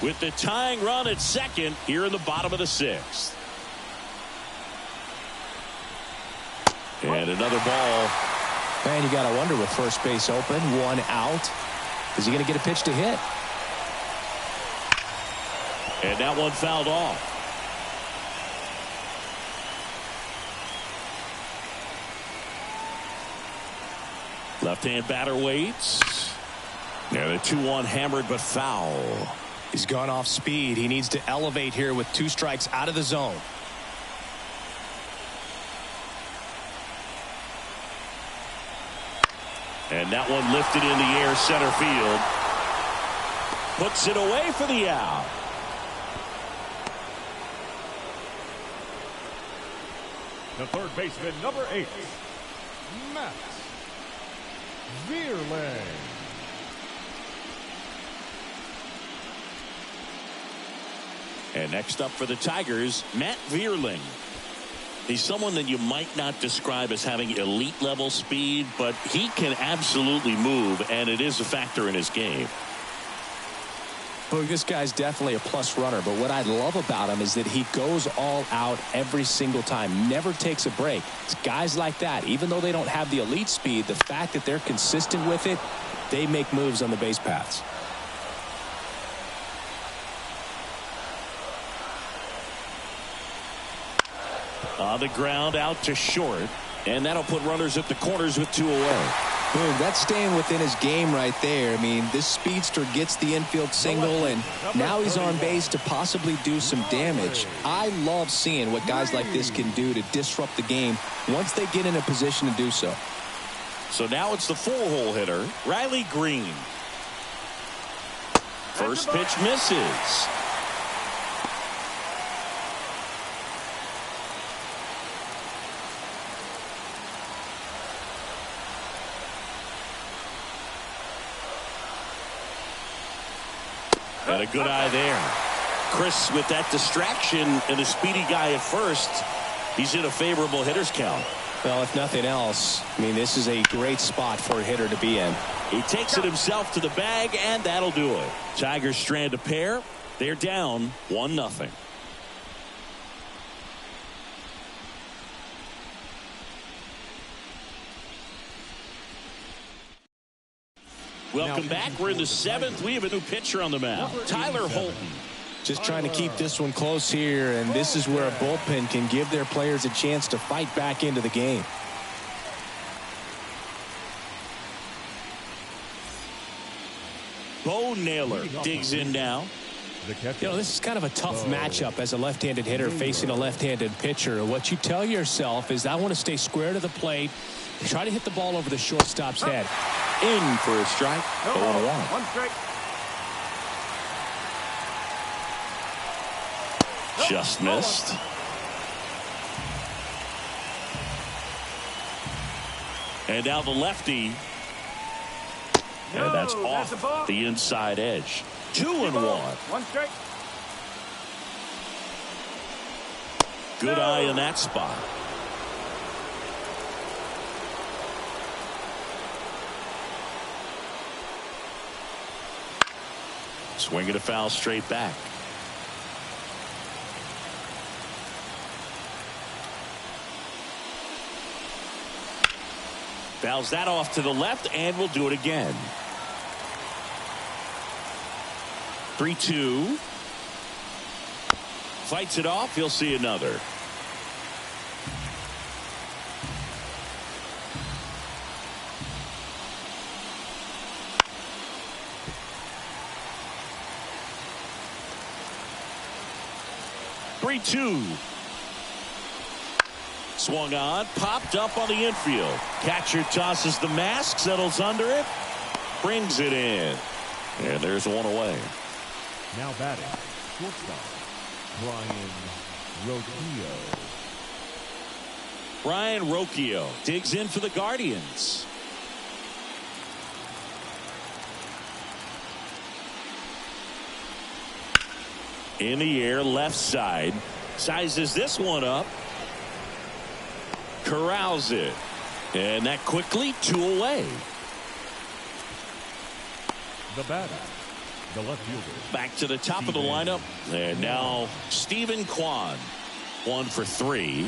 With the tying run at second here in the bottom of the sixth. And another ball. Man, you got to wonder with first base open, one out. Is he going to get a pitch to hit? And that one fouled off. Left-hand batter waits. And a 2-1 hammered but foul. He's gone off speed. He needs to elevate here with 2 strikes out of the zone. And that one lifted in the air center field. puts it away for the out. The third baseman, number 8, Matt Vierling. And next up for the Tigers, Matt Vierling. He's someone that you might not describe as having elite level speed, but he can absolutely move, and it is a factor in his game. Well, this guy's definitely a plus runner, but what I love about him is that he goes all out every single time, never takes a break. It's guys like that, even though they don't have the elite speed, the fact that they're consistent with it, they make moves on the base paths. On the ground, out to short, and that'll put runners at the corners with 2 away. Boom, that's staying within his game right there. I mean, this speedster gets the infield single, and now he's on base to possibly do some damage. I love seeing what guys like this can do to disrupt the game once they get in a position to do so. So now it's the 4-hole hitter, Riley Green. First pitch misses. And a good eye there. Chris, with that distraction and a speedy guy at first, he's in a favorable hitter's count. Well, if nothing else, I mean, this is a great spot for a hitter to be in. He takes it himself to the bag, and that'll do it. Tigers strand a pair. They're down 1-0. Welcome back. We're in the 7th. We have a new pitcher on the mound, Tyler Holton. Just trying to keep this one close here, and this is where a bullpen can give their players a chance to fight back into the game. Bo Naylor digs in now. You know, this is kind of a tough matchup as a left-handed hitter facing a left-handed pitcher. What you tell yourself is, I want to stay square to the plate, try to hit the ball over the shortstop's head. In for a strike. 0-1. 1 strike. Just missed. And now the lefty. And that's off the inside edge. 2-1. 1 strike. Good eye in that spot. Swinging a foul straight back. Fouls that off to the left, and we'll do it again. 3-2. Fights it off. He'll see another. Swung on, popped up on the infield. Catcher tosses the mask, settles under it, brings it in. And there's 1 away. Now batting, shortstop, Brian Rocchio digs in for the Guardians. In the air, left side. Sizes this one up. Corrals it. And that quickly 2 away. The batter, the left fielder. Back to the top of the lineup. And now Stephen Kwan. 1 for 3.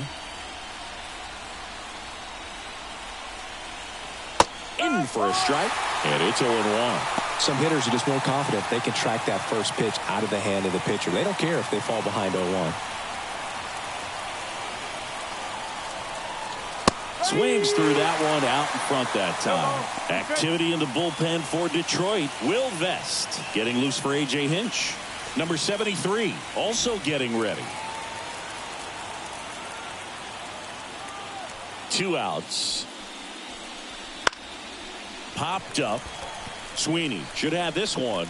In for a strike. And it's 0-1. Some hitters are just more confident they can track that first pitch out of the hand of the pitcher. They don't care if they fall behind 0-1. Swings through that one out in front that time. Activity in the bullpen for Detroit. Will Vest getting loose for A.J. Hinch. Number 73 also getting ready. 2 outs. Popped up. Sweeney should have this one.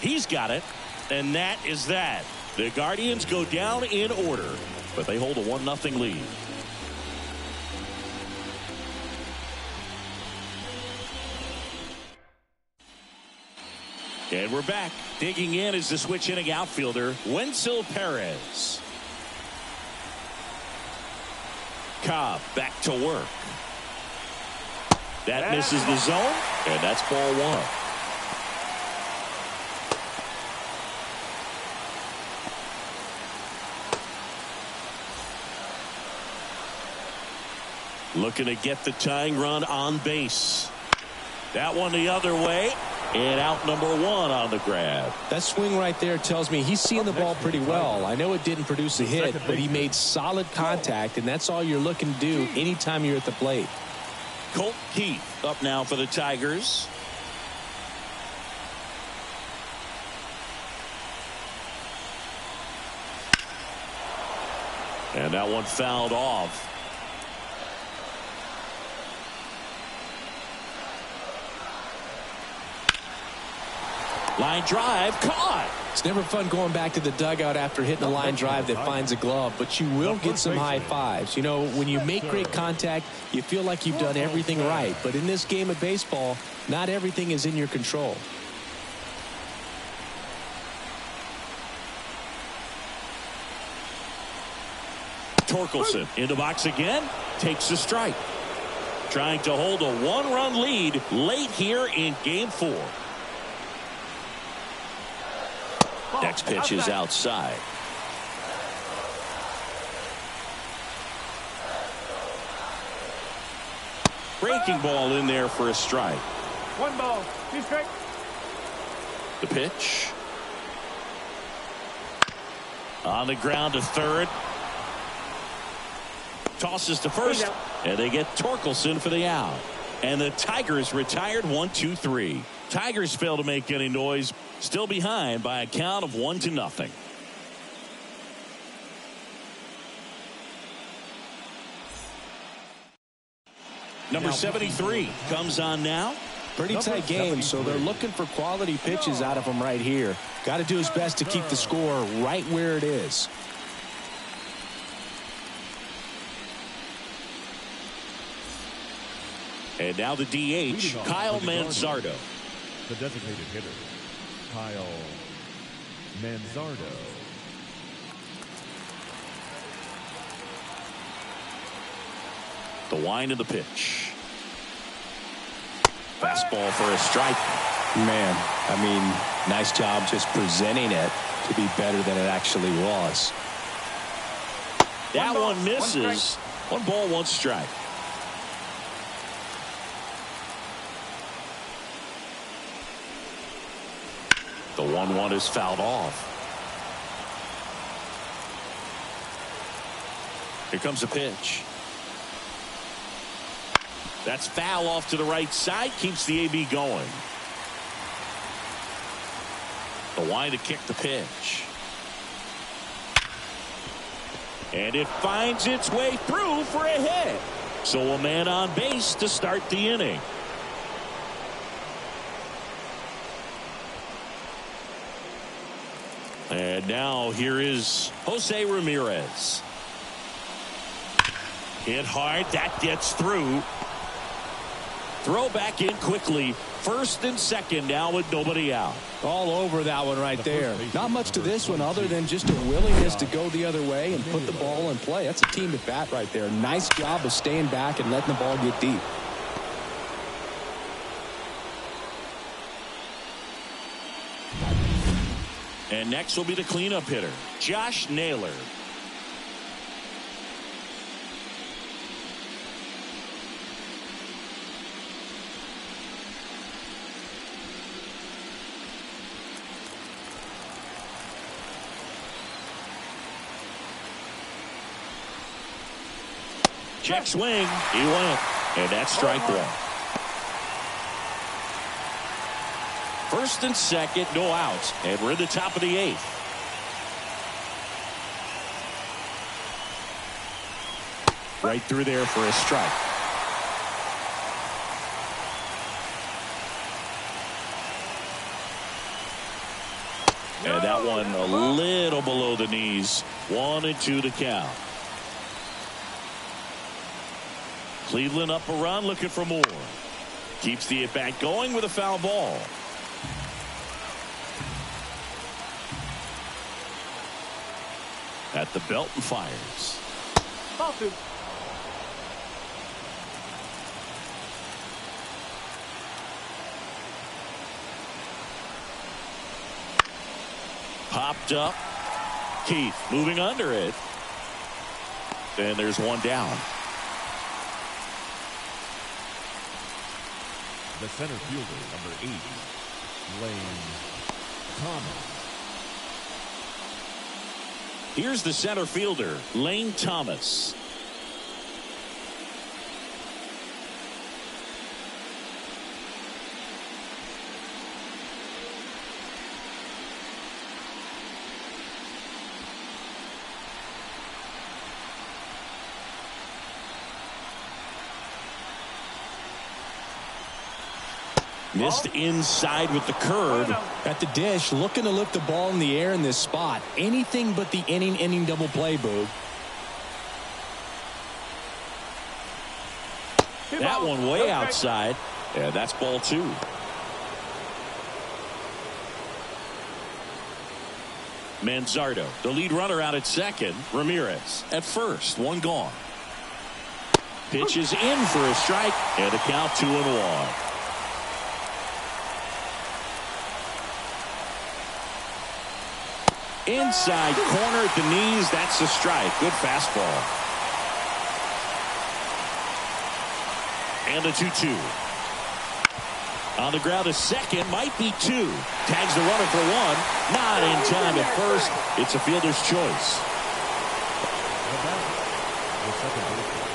He's got it, and that is that. The Guardians go down in order, but they hold a 1-0 lead. And we're back. Digging in is the switch-hitting outfielder, Wenzel Perez. Cobb back to work. That misses the zone, and that's ball one. Looking to get the tying run on base. That one the other way. And out number one on the grab. That swing right there tells me he's seeing the ball pretty well. I know it didn't produce a hit, but he made solid contact, and that's all you're looking to do anytime you're at the plate. Colt Keith up now for the Tigers. And that one fouled off. Line drive caught. It's never fun going back to the dugout after hitting a line drive that finds a glove, but you will get some high fives. You know, when you make great contact, you feel like you've done everything right. But in this game of baseball, not everything is in your control. Torkelson in the box again. Takes a strike. Trying to hold a one-run lead late here in Game 4. Next pitch is outside. Breaking ball in there for a strike. 1 ball, 2 strikes. The pitch. On the ground to third. Tosses to first. And they get Torkelson for the out. And the Tigers retired 1-2-3. Tigers fail to make any noise. Still behind by a count of 1-0. Number 73 comes on now. Pretty tight game, so they're looking for quality pitches out of him right here. Got to do his best to keep the score right where it is. And now the DH, Kyle Manzardo. The designated hitter, Kyle Manzardo. The wind of the pitch. Fastball for a strike. Man, I mean, nice job just presenting it to be better than it actually was. That one misses. 1 ball, 1 strike. The 1-1 is fouled off. Here comes the pitch. That's foul off to the right side. Keeps the AB going. The wind to kick the pitch. And it finds its way through for a hit. So a man on base to start the inning. And now here is Jose Ramirez. Hit hard. That gets through. Throw back in quickly. First and second now with nobody out. All over that one right there. Not much to this one other than just a willingness to go the other way and put the ball in play. That's a team at bat right there. Nice job of staying back and letting the ball get deep. And next will be the cleanup hitter, Josh Naylor. Check swing. He went. And that's strike 1. First and second, no outs. And we're in the top of the 8th. Right through there for a strike. And that one a little below the knees. 1-2 to count. Cleveland up a run, looking for more. Keeps the at-bat going with a foul ball. At the belt and fires. Popped up. Keith moving under it. And there's one down. The center fielder, number 8, Lane Thomas. Here's the center fielder, Lane Thomas. Missed inside with the curve. At the dish, looking to lift the ball in the air in this spot. Anything but the inning double play, Boog. That one way outside. Yeah, that's ball 2. Manzardo, the lead runner out at second. Ramirez at first. One gone. Pitches in for a strike. And a count 2-1. Inside corner at the knees. That's a strike. Good fastball. And a 2-2. On the ground to second. Might be 2. Tags the runner for 1. Not in time at first. It's a fielder's choice. The second baseman,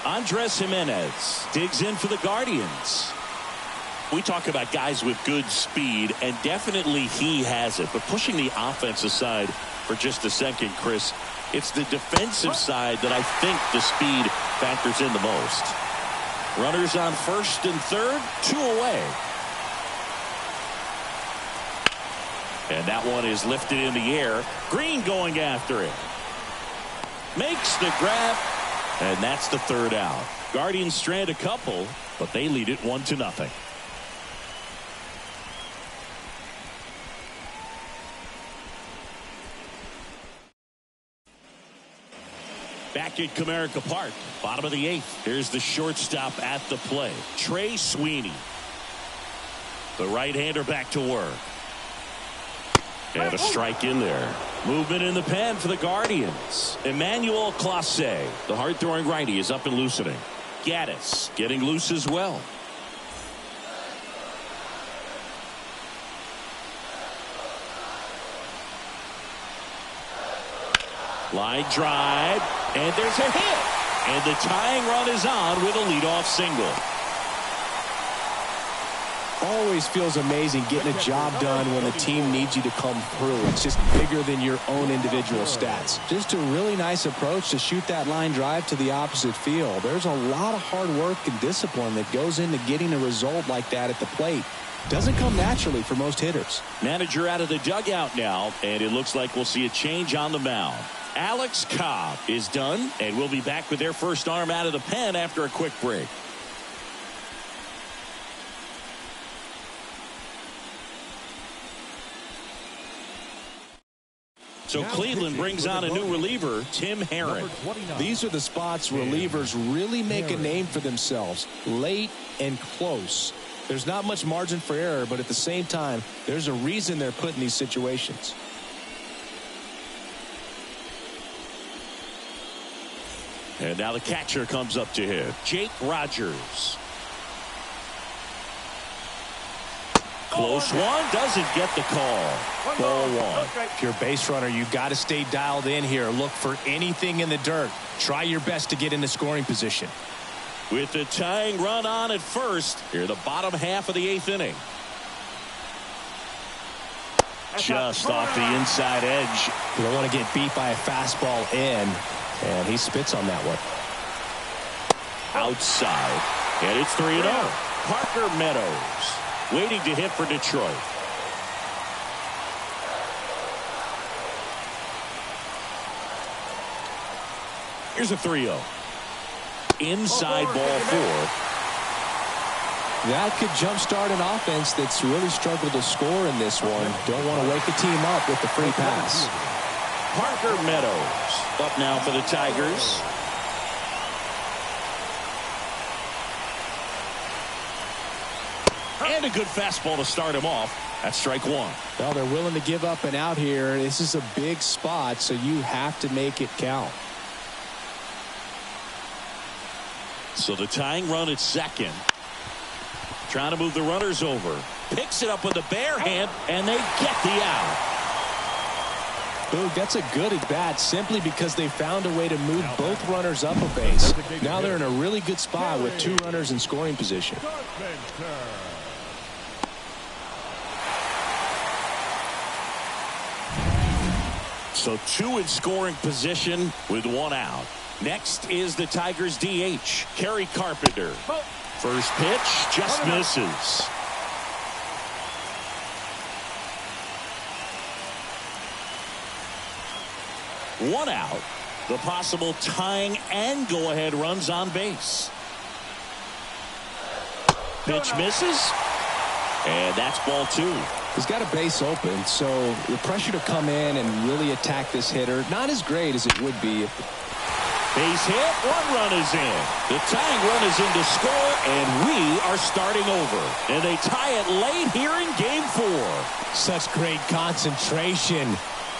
Andres Jimenez digs in for the Guardians. We talk about guys with good speed, and definitely he has it. But pushing the offense aside for just a second, Chris, it's the defensive side that I think the speed factors in the most. Runners on first and third, 2 away. And that one is lifted in the air. Green going after it. Makes the grab. And that's the third out. Guardians strand a couple, but they lead it 1-0. Back at Comerica Park, bottom of the 8th. Here's the shortstop at the plate, Trey Sweeney. The right-hander back to work. And a strike in there. Movement in the pen for the Guardians. Emmanuel Clase, the hard-throwing righty, is up and loosening. Gaddis getting loose as well. Line drive, and there's a hit. And the tying run is on with a leadoff single. Always feels amazing getting a job done when the team needs you to come through. It's just bigger than your own individual stats. Just a really nice approach to shoot that line drive to the opposite field. There's a lot of hard work and discipline that goes into getting a result like that at the plate. Doesn't come naturally for most hitters. Manager out of the dugout now, and it looks like we'll see a change on the mound. Alex Cobb is done, and we'll be back with their first arm out of the pen after a quick break. So Cleveland brings on a new reliever, Tim Herron. These are the spots relievers really make a name for themselves. Late and close. There's not much margin for error, but at the same time, there's a reason they're put in these situations. And now the catcher comes up to hit, Jake Rogers. Close one, doesn't get the call. Ball 1. If you're a base runner, you got to stay dialed in here. Look for anything in the dirt. Try your best to get into scoring position. With the tying run on at first, here the bottom half of the 8th inning. Just off the inside edge. You don't want to get beat by a fastball in, and he spits on that one. Outside. And it's 3-0. Parker Meadows waiting to hit for Detroit. Here's a 3-0. Inside ball 4. That could jumpstart an offense that's really struggled to score in this one. Don't want to wake the team up with the free pass. Parker Meadows up now for the Tigers. And a good fastball to start him off. That's strike 1. Well, they're willing to give up and out here. This is a big spot, so you have to make it count. So the tying run at second. Trying to move the runners over. Picks it up with the bare hand, and they get the out. Boog, that's a good at bat simply because they found a way to move both runners up a base. Now they're in a really good spot with 2 runners in scoring position. So 2 in scoring position with 1 out. Next is the Tigers DH, Kerry Carpenter. First pitch just misses. One out. The possible tying and go-ahead runs on base. Pitch misses. And that's ball 2. He's got a base open, so the pressure to come in and really attack this hitter, not as great as it would be if base hit, 1 run is in. The tying run is in to score, and we are starting over. And they tie it late here in game 4. Such great concentration.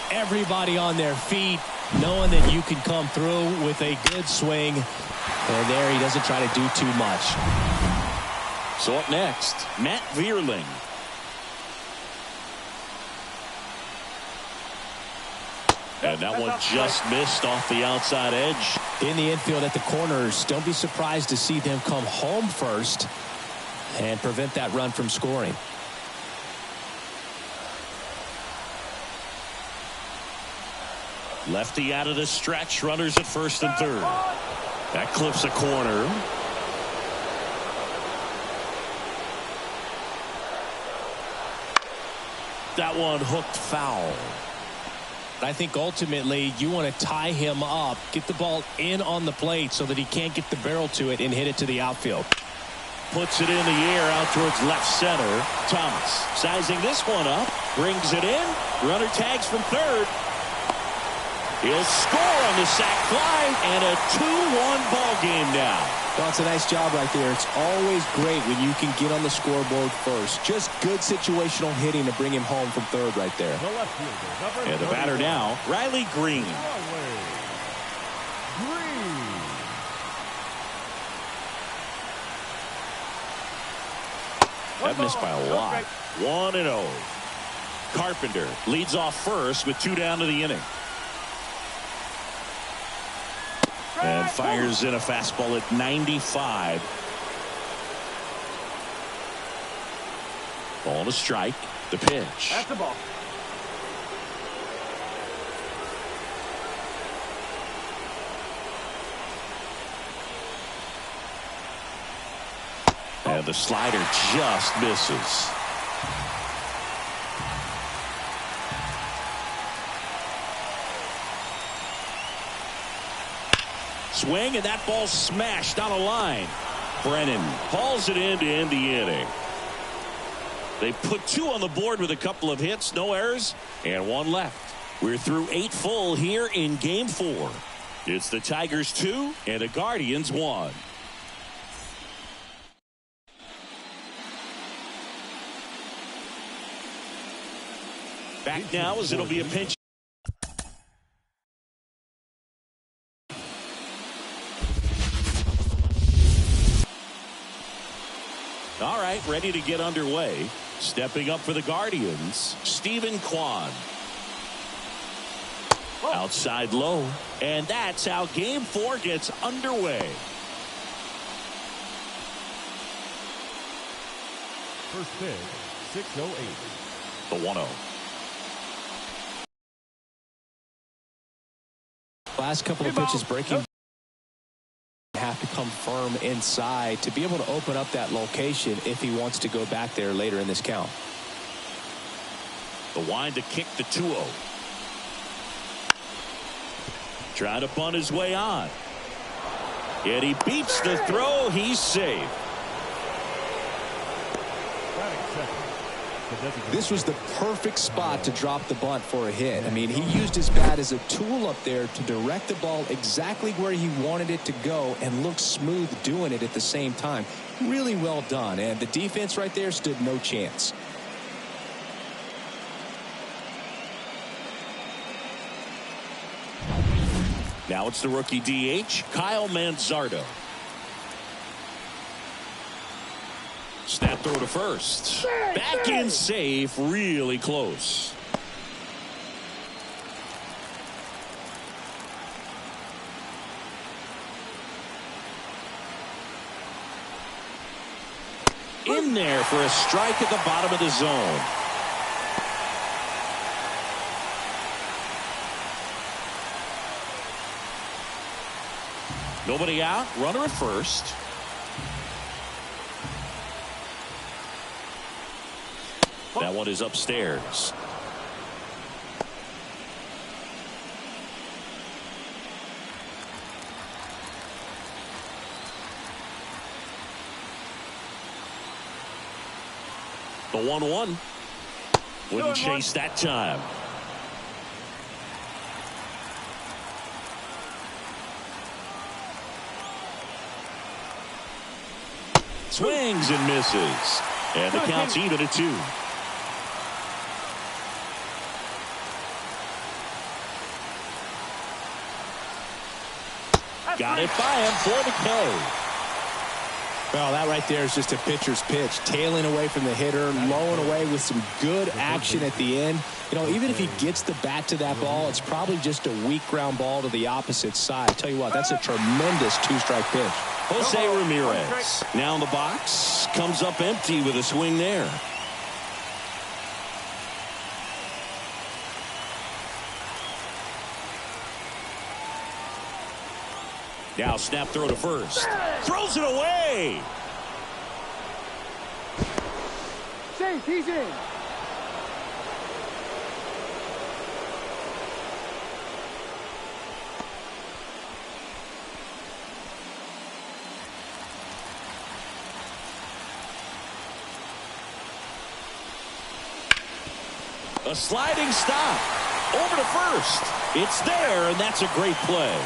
Everybody on their feet, knowing that you can come through with a good swing. And there he doesn't try to do too much. So up next, Matt Vierling. And that one just missed off the outside edge. In the infield at the corners, don't be surprised to see them come home first and prevent that run from scoring. Lefty out of the stretch, runners at first and third. That clips a corner. That one hooked foul. I think ultimately you want to tie him up, get the ball in on the plate so that he can't get the barrel to it and hit it to the outfield. Puts it in the air out towards left center. Thomas sizing this one up, brings it in. Runner tags from third. He'll score on the sac fly, and a 2-1 ball game now. Well, it's a nice job right there. It's always great when you can get on the scoreboard first. Just good situational hitting to bring him home from third right there. And the batter now, Riley Green. That missed by a lot. 1-0. Carpenter leads off first with 2 down to the inning. And fires in a fastball at 95. Ball to strike. The pitch. That's the ball. And the slider just misses. Swing, and that ball smashed on a line. Brennan hauls it in to end the inning. They put 2 on the board with a couple of hits, no errors, and 1 left. We're through 8 full here in game 4. It's the Tigers 2 and the Guardians 1. Back now as it'll be a pinch. All right, ready to get underway. Stepping up for the Guardians, Stephen Kwan. Outside low, and that's how game 4 gets underway. First pitch, 6:08. The 1-0. Last couple of pitches breaking. Have to come firm inside to be able to open up that location if he wants to go back there later in this count. The wind to kick the 2-0. Trying to bunt his way on. Yet he beats the throw. He's safe. This was the perfect spot to drop the bunt for a hit. I mean, he used his bat as a tool up there to direct the ball exactly where he wanted it to go and looked smooth doing it at the same time. Really well done. And the defense right there stood no chance. Now it's the rookie DH, Kyle Manzardo. Snap throw to first. Back in safe, really close. In there for a strike at the bottom of the zone. Nobody out, runner at first. That one is upstairs. The 1-1. Wouldn't chase that time. Swings and misses. And the count's even at 2. Got it by him for the K. Well, that right there is just a pitcher's pitch. Tailing away from the hitter, lowing away with some good action at the end. You know, even if he gets the bat to that ball, it's probably just a weak ground ball to the opposite side. I tell you what, that's a tremendous 2-strike pitch. Jose Ramirez now in the box, comes up empty with a swing there. Now snap throw to first. Throws it away. Safe, he's in. A sliding stop. Over to first. It's there, and that's a great play.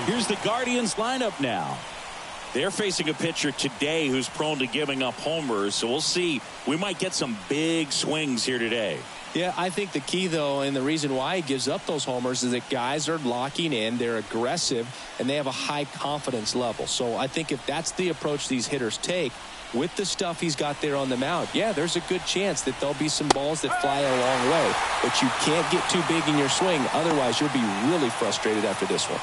Here's the Guardians lineup now. They're facing a pitcher today who's prone to giving up homers, so we'll see. We might get some big swings here today. Yeah, I think the key, though, and the reason why he gives up those homers is that guys are locking in, they're aggressive, and they have a high confidence level. So I think if that's the approach these hitters take, with the stuff he's got there on the mound, yeah, there's a good chance that there'll be some balls that fly a long way. But you can't get too big in your swing. Otherwise, you'll be really frustrated after this one.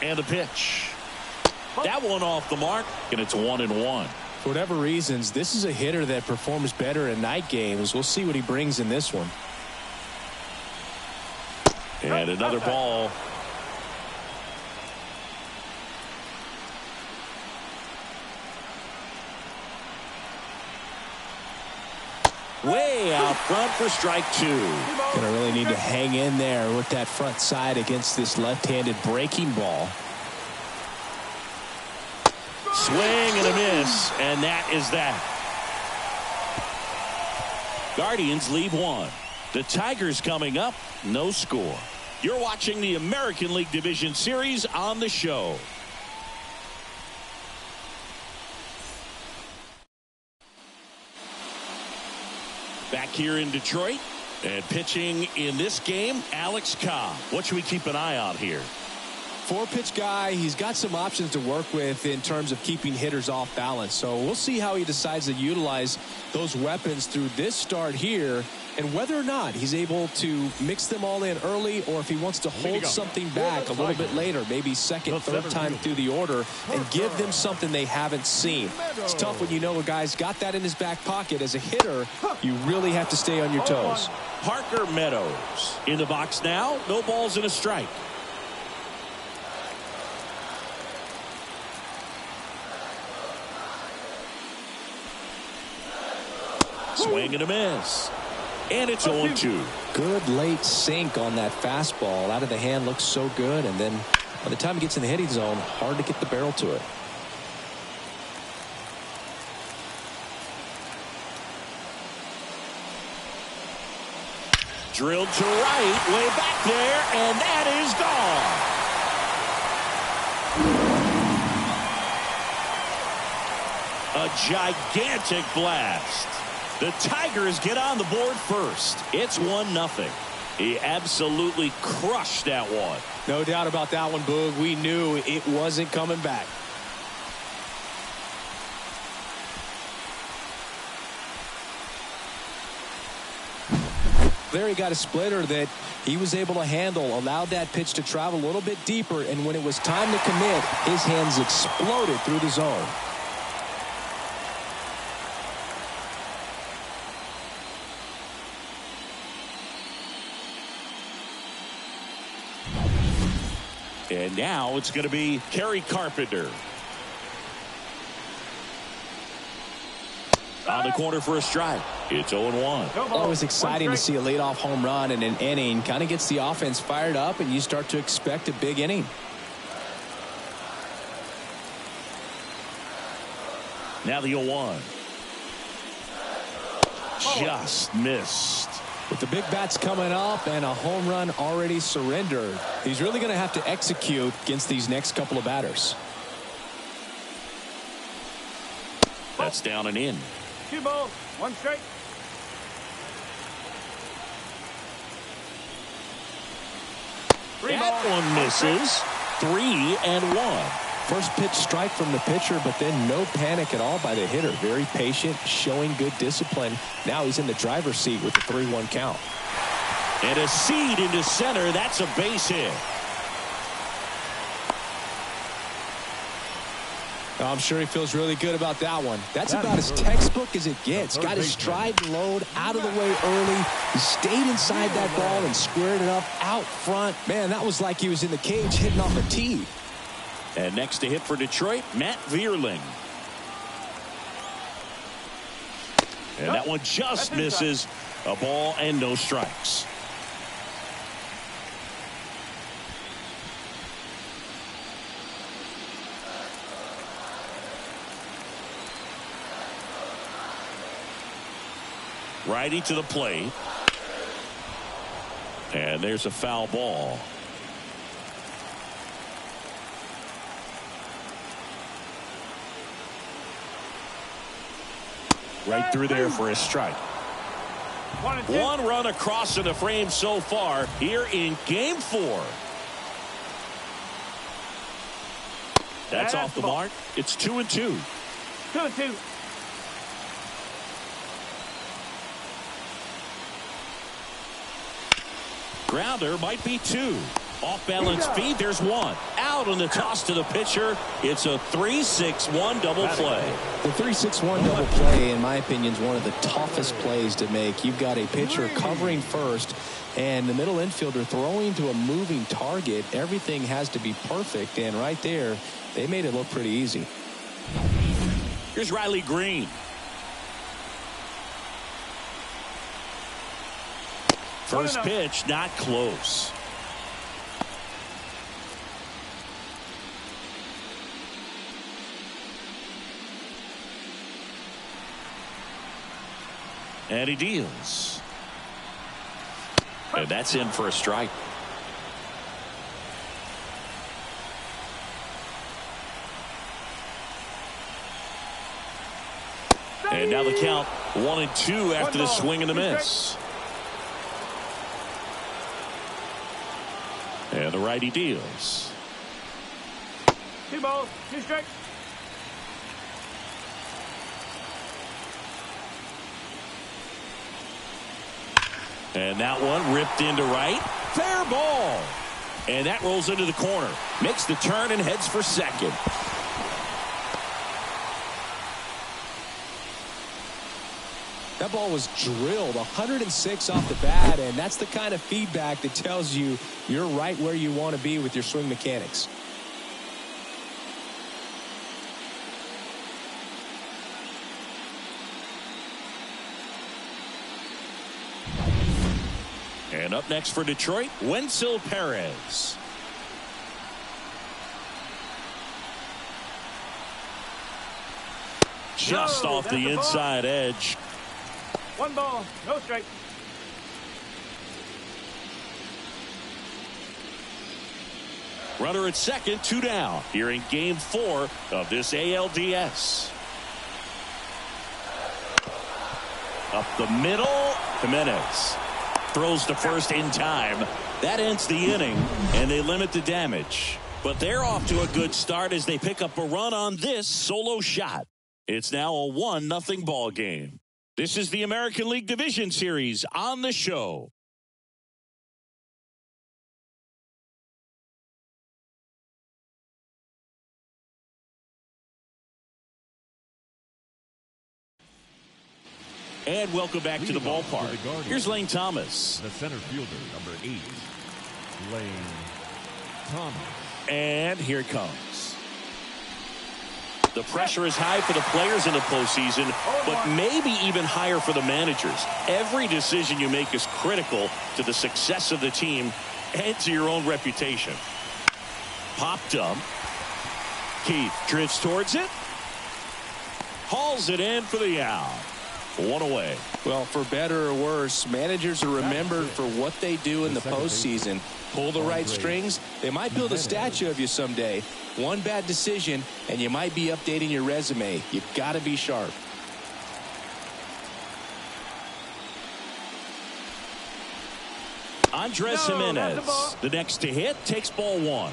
And a pitch. That one off the mark, and it's 1-1. For whatever reasons, this is a hitter that performs better in night games. We'll see what he brings in this one. And another ball. Way out front for strike 2. Gonna really need to hang in there with that front side against this left-handed breaking ball. Swing and a miss, and that is that. Guardians lead 1. The Tigers coming up, no score. You're watching the American League Division Series on the show. Back here in Detroit, and pitching in this game, Alex Cobb. What should we keep an eye on here? 4-pitch guy. He's got some options to work with in terms of keeping hitters off balance. So we'll see how he decides to utilize those weapons through this start here, and whether or not he's able to mix them all in early, or if he wants to hold something back a little bit later, maybe second, third time through the order, and give them something they haven't seen. It's tough when you know a guy's got that in his back pocket. As a hitter, you really have to stay on your toes. Parker Meadows in the box now. No balls and a strike. Swing and a miss. And it's 0-2. Good late sink on that fastball. Out of the hand, looks so good. And then by the time it gets in the hitting zone, hard to get the barrel to it. Drilled to right, way back there, and that is gone. A gigantic blast. The Tigers get on the board first. It's 1-0. He absolutely crushed that one. No doubt about that one, Boog. We knew it wasn't coming back. There he got a splitter that he was able to handle, allowed that pitch to travel a little bit deeper, and when it was time to commit, his hands exploded through the zone. And now it's going to be Kerry Carpenter. On the corner for a strike. It's 0-1. Always exciting to see a leadoff home run in an inning. Kind of gets the offense fired up, and you start to expect a big inning. Now the 0-1. Just missed. With the big bats coming up and a home run already surrendered, he's really going to have to execute against these next couple of batters. That's down and in. 2 balls, 1 strike. That one misses. 3-1. First pitch strike from the pitcher, but then no panic at all by the hitter. Very patient, showing good discipline. Now he's in the driver's seat with the 3-1 count. And a seed into center. That's a base hit. I'm sure he feels really good about that one. That's about as textbook as it gets. Got his stride and load out of the way early. He stayed inside that ball and squared it up out front. Man, that was like he was in the cage hitting off a tee. And next to hit for Detroit, Matt Vierling. And that one just misses. A ball and no strikes. Righty to the plate. And there's a foul ball. Right through there for a strike. 1 run across in the frame so far here in game 4. That's off the mark. It's 2-2. 2-2. Grounder might be 2. Off balance feed. There's 1. Out on the toss to the pitcher. It's a 3-6-1 double play. The 3-6-1 double play, in my opinion, is one of the toughest plays to make. You've got a pitcher covering first and the middle infielder throwing to a moving target. Everything has to be perfect, and right there they made it look pretty easy. Here's Riley Green. First pitch, not close. And he deals. And that's in for a strike. And now the count 1-2 after the swing and the miss. And the righty deals. Two balls, two strikes. And that one ripped into right. Fair ball. And that rolls into the corner. Makes the turn and heads for second. That ball was drilled 106 off the bat, and that's the kind of feedback that tells you you're right where you want to be with your swing mechanics. And up next for Detroit, Wenceel Perez. Just off the inside edge. One ball, no strike. Runner at second, 2 down. Here in game 4 of this ALDS. Up the middle, Jimenez throws to first in time. That ends the inning, and they limit the damage. But they're off to a good start as they pick up a run on this solo shot. It's now a 1-0 ball game. This is the American League Division Series on the show. And welcome back to the ballpark. Here's Lane Thomas. The center fielder, number 8, Lane Thomas. And here it comes. The pressure is high for the players in the postseason, but maybe even higher for the managers. Every decision you make is critical to the success of the team and to your own reputation. Popped up. Keith drifts towards it. Hauls it in for the out. 1 away. Well, for better or worse, managers are remembered for what they do in the postseason. Pull the right strings, they might build a statue of you someday. One bad decision, and you might be updating your resume. You've got to be sharp. Andres Jimenez, the next to hit, takes ball 1.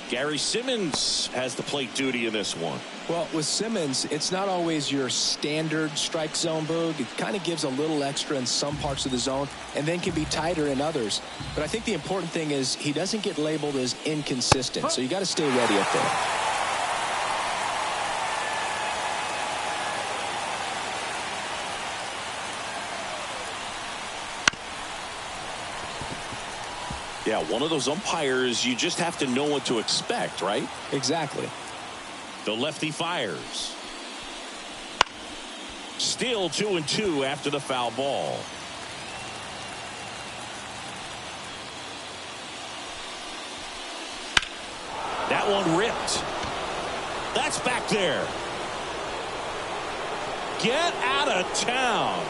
Gary Simmons has the plate duty in this one. Well, with Simmons, it's not always your standard strike zone, Boog. It kind of gives a little extra in some parts of the zone and then can be tighter in others. But I think the important thing is he doesn't get labeled as inconsistent, so you got to stay ready up there. Yeah, one of those umpires, you just have to know what to expect, right? Exactly. The lefty fires. Still 2-2 after the foul ball. That one ripped. That's back there. Get out of town.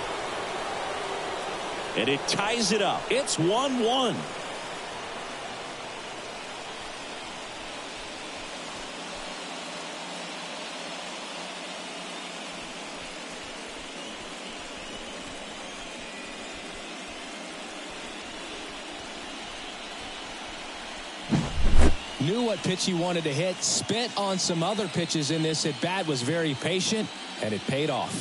And it ties it up. It's 1-1. Knew what pitch he wanted to hit, spent on some other pitches in this at bat, was very patient, and it paid off.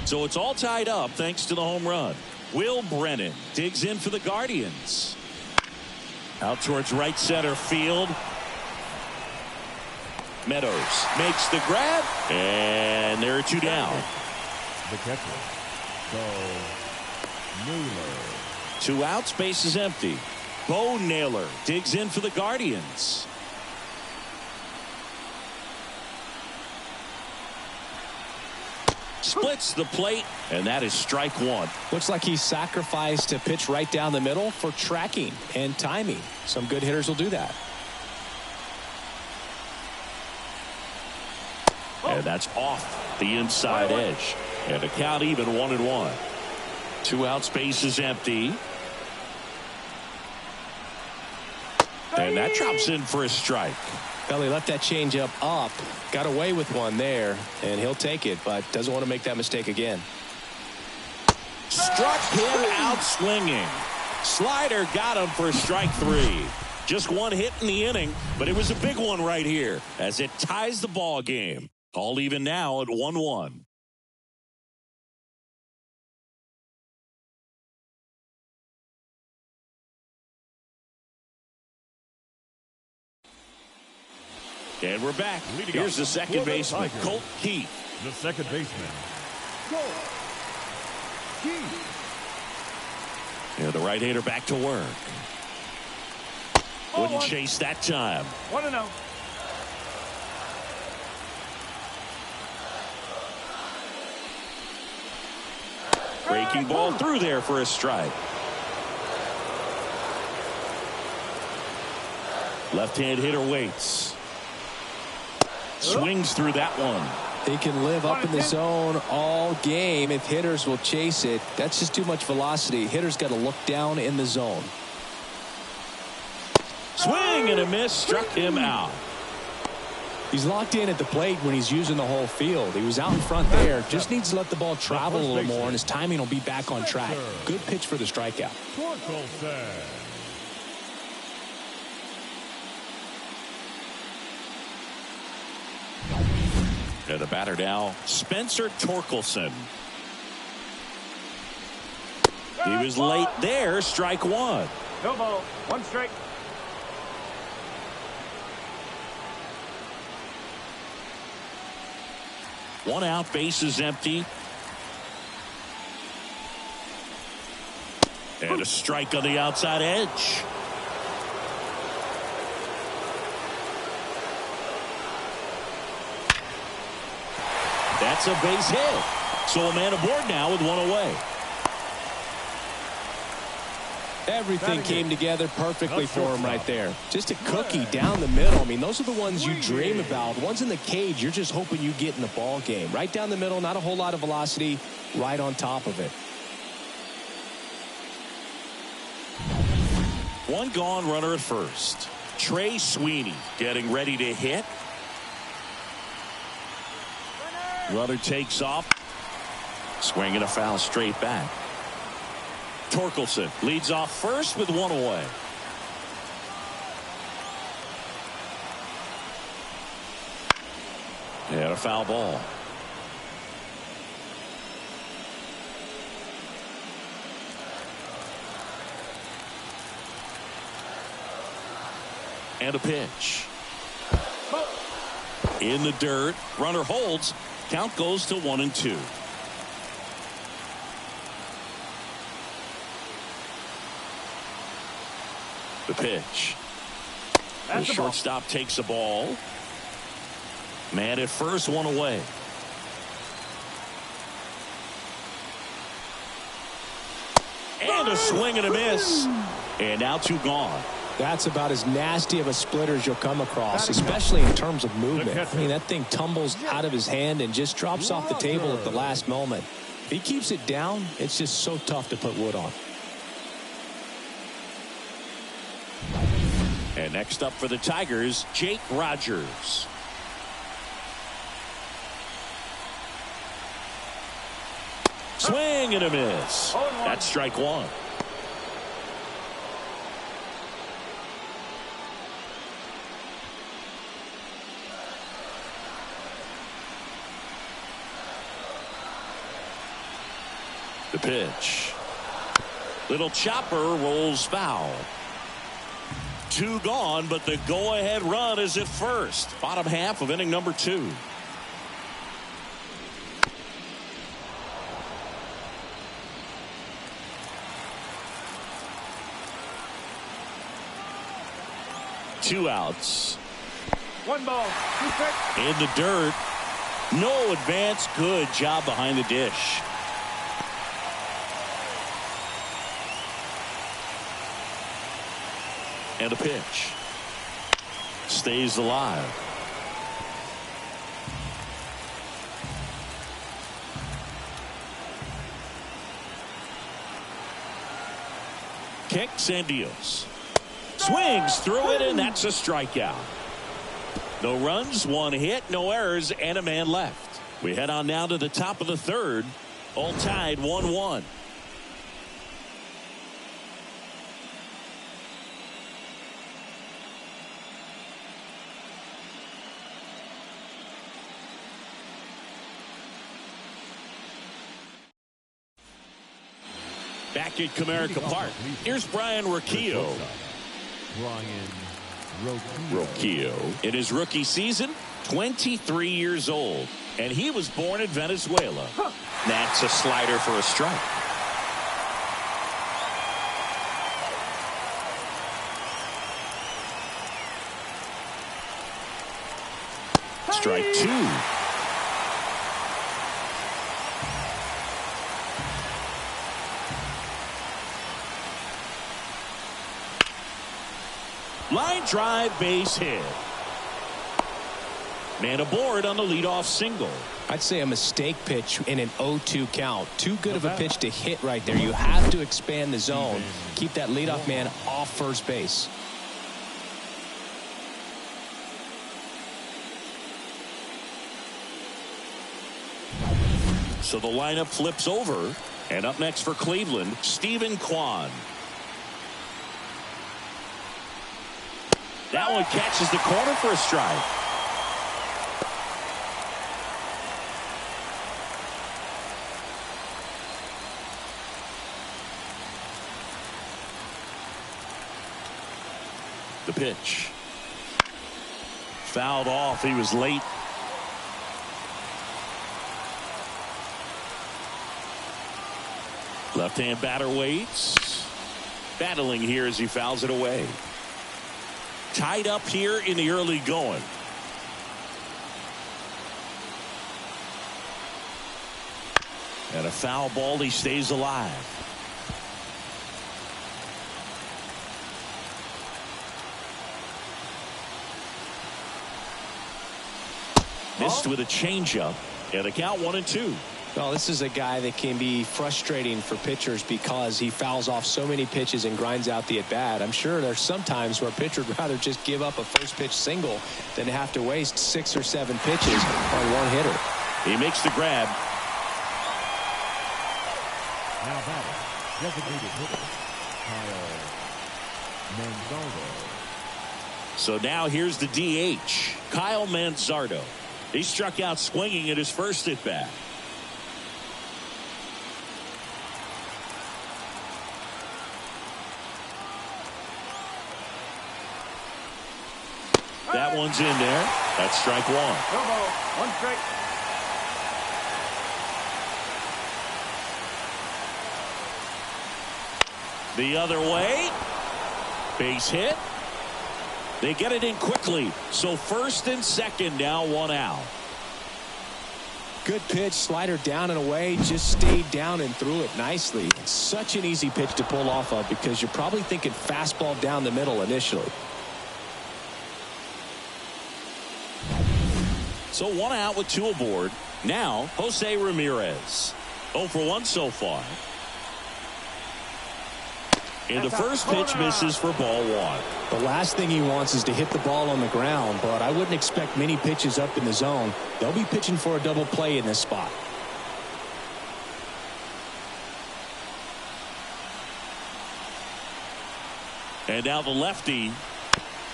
So it's all tied up thanks to the home run. Will Brennan digs in for the Guardians. Out towards right center field. Meadows makes the grab, and there are 2 down. The catcher, Bo Naylor. 2 outs, base is empty. Bo Naylor digs in for the Guardians. Splits the plate, and that is strike 1. Looks like he sacrificed a pitch right down the middle for tracking and timing. Some good hitters will do that. And that's off the inside edge. And the count even 1-1. 2 outs, base is empty. And that drops in for a strike. Well, he left that changeup up, got away with one there, and he'll take it, but doesn't want to make that mistake again. Struck him out swinging. Slider got him for strike 3. Just one hit in the inning, but it was a big one right here as it ties the ball game. All even now at 1-1. And we're back. Here's the second baseman, Colt Keith. The second baseman, Colt Keith. And the right-hander back to work. Wouldn't chase that time. 1-0. Breaking ball through there for a strike. Left-hand hitter waits. Swings through that one. He can live up in the zone all game if hitters will chase it. That's just too much velocity. Hitters got to look down in the zone. Swing and a miss, struck him out. He's locked in at the plate when he's using the whole field. He was out in front there. Just needs to let the ball travel a little more, and his timing will be back on track. Good pitch for the strikeout. And the batter now, Spencer Torkelson. He was late there, strike 1. No ball, 1 strike. One out, base is empty. And a strike on the outside edge. That's a base hit. So a man aboard now with 1 away. Everything came together perfectly for him right there. Just a cookie down the middle. I mean, those are the ones you dream about. Ones in the cage, you're just hoping you get in the ball game. Right down the middle, not a whole lot of velocity, right on top of it. 1 gone, runner at first. Trey Sweeney getting ready to hit. Runner takes off. Swing and a foul straight back. Torkelson leads off first with 1 away. And a foul ball. And a pitch. In the dirt. Runner holds. Count goes to 1-2. The pitch. The shortstop takes the ball. Man at first, 1 away. And a swing and a miss. And now 2 gone. That's about as nasty of a splitter as you'll come across, especially in terms of movement. I mean, that thing tumbles out of his hand and just drops off the table at the last moment. If he keeps it down, it's just so tough to put wood on. And next up for the Tigers, Jake Rogers. Swing and a miss. That's strike 1. The pitch. Little chopper rolls foul. 2 gone, but the go-ahead run is at first. Bottom half of inning number 2. Two outs. 1 ball, 2 strikes. In the dirt. No advance. Good job behind the dish. And a pitch. Stays alive. Kicks and deals. Swings through it, and that's a strikeout. No runs, one hit, no errors, and a man left. We head on now to the top of the third. All tied 1-1. Back at Comerica Park, here's Brian Rocchio. Rocchio, in his rookie season, 23 years old, and he was born in Venezuela. That's a slider for a strike. Strike two. Line drive, base hit. Man aboard on the leadoff single. I'd say a mistake pitch in an 0-2 count. Too good of a pitch to hit right there. You have to expand the zone. Keep that leadoff man off first base. So the lineup flips over. And up next for Cleveland, Stephen Kwan. That one catches the corner for a strike. The pitch. Fouled off. He was late. Left-hand batter waits. Battling here as he fouls it away. Tied up here in the early going. And a foul ball. He stays alive. Missed with a changeup. And the count 1-2. Well, this is a guy that can be frustrating for pitchers because he fouls off so many pitches and grinds out the at-bat. I'm sure there's some times where a pitcher would rather just give up a first pitch single than have to waste 6 or 7 pitches on one hitter. He makes the grab. Now batting, designated hitter, Kyle Manzardo. So now here's the DH, Kyle Manzardo. He struck out swinging at his first at-bat. That one's in there. That's strike one. No ball. One strike. The other way. Base hit. They get it in quickly. So first and second, now 1 out. Good pitch, slider down and away, just stayed down and threw it nicely. It's such an easy pitch to pull off of because you're probably thinking fastball down the middle initially. So 1 out with 2 aboard. Now Jose Ramirez. 0 for 1 so far. And the first pitch misses for ball 1. The last thing he wants is to hit the ball on the ground, but I wouldn't expect many pitches up in the zone. They'll be pitching for a double play in this spot. And now the lefty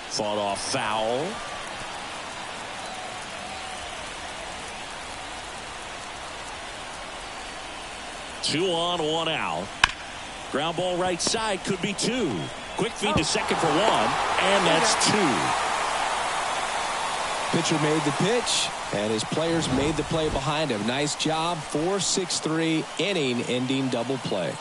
fought off foul. Two on, 1 out. Ground ball right side, could be 2. Quick feed to second for 1, and that's 2. Pitcher made the pitch, and his players made the play behind him. Nice job. 4-6-3 inning-ending double play.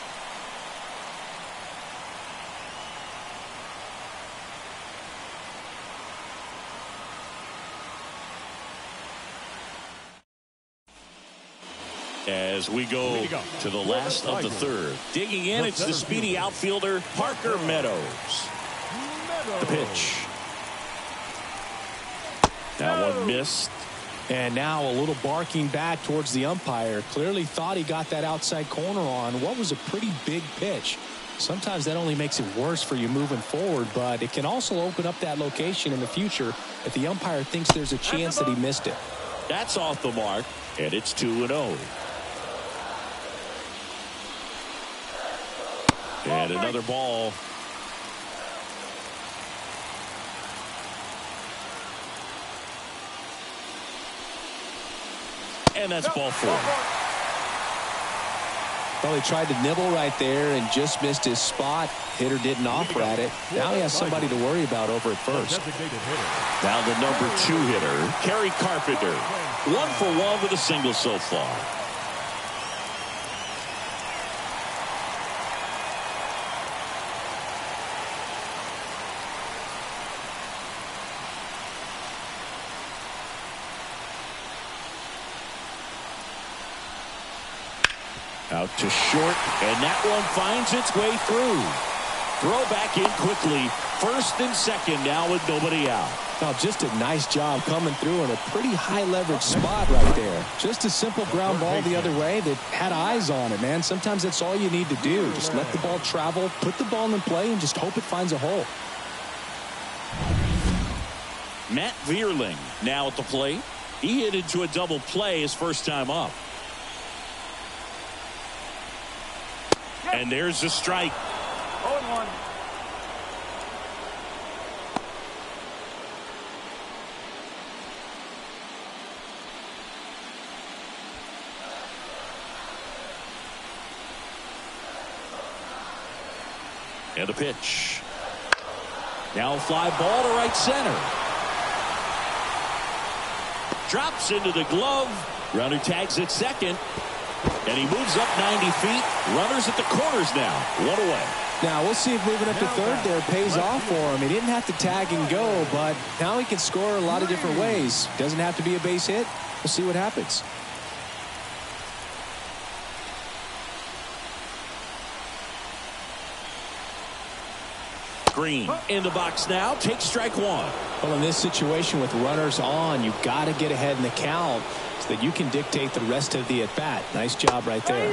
As we go to the last of the third. Digging in, it's the speedy outfielder, Parker Meadows. The pitch. That one missed. And now a little barking back towards the umpire. Clearly thought he got that outside corner on what was a pretty big pitch. Sometimes that only makes it worse for you moving forward, but it can also open up that location in the future if the umpire thinks there's a chance that he missed it. That's off the mark, and it's 2-0. And another ball. And that's ball 4. Well, he tried to nibble right there and just missed his spot. Hitter didn't offer at it. Now he has somebody to worry about over at first. Now the number 2 hitter, Kerry Carpenter. 1 for 1 with a single so far. Out to short, and that one finds its way through. Throw back in quickly. First and second now with nobody out. Oh, just a nice job coming through in a pretty high leverage spot right there. Just a simple ground ball the other way that had eyes on it, man. Sometimes that's all you need to do. Just let the ball travel, put the ball in play, and just hope it finds a hole. Matt Vierling now at the plate. He hit into a double play his first time up. And there's the strike. 0-1. And the pitch. Now a fly ball to right center. Drops into the glove. Runner tags at second. And he moves up 90 feet. Runners at the corners now. 1 away. Now we'll see if moving up to third there pays off for him. He didn't have to tag and go, but now he can score a lot of different ways. Doesn't have to be a base hit. We'll see what happens. Green in the box now. Takes strike 1. Well, in this situation with runners on, you've got to get ahead in the count so that you can dictate the rest of the at-bat. Nice job right there.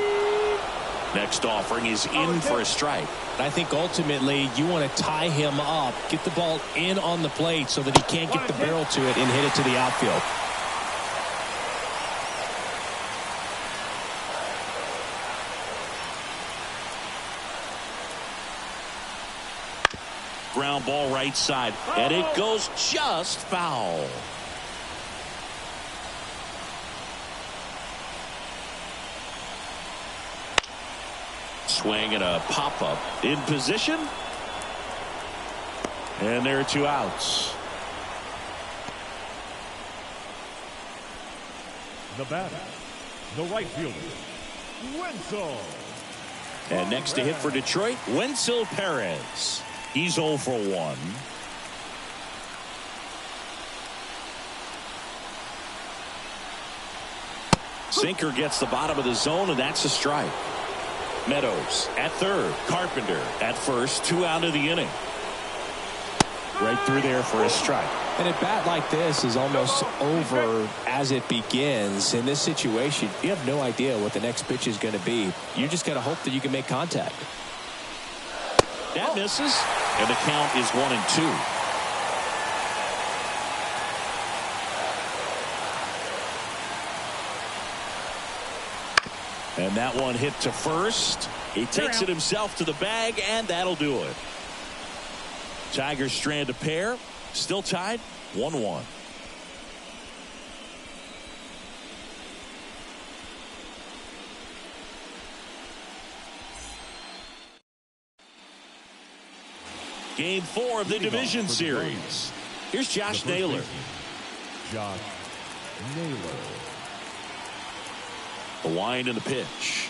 Next offering is in for a strike. I think ultimately you want to tie him up, get the ball in on the plate so that he can't get the barrel to it and hit it to the outfield. Ground ball right side, and it goes just foul. Swing and a pop-up in position. And there are 2 outs. The batter, the right fielder, Wenzel. And next to hit for Detroit, Wenzel Perez. He's 0 for 1. Sinker gets the bottom of the zone, and that's a strike. Meadows at third. Carpenter at first. 2 out of the inning. Right through there for a strike. And a bat like this is almost over as it begins. In this situation, you have no idea what the next pitch is going to be. You just got to hope that you can make contact. That misses, and the count is 1-2. And that one hit to first. He takes it himself to the bag, and that'll do it. Tigers strand a pair. Still tied 1-1. Game 4 of the division series. Here's Josh Naylor. Josh Naylor. The wind and the pitch.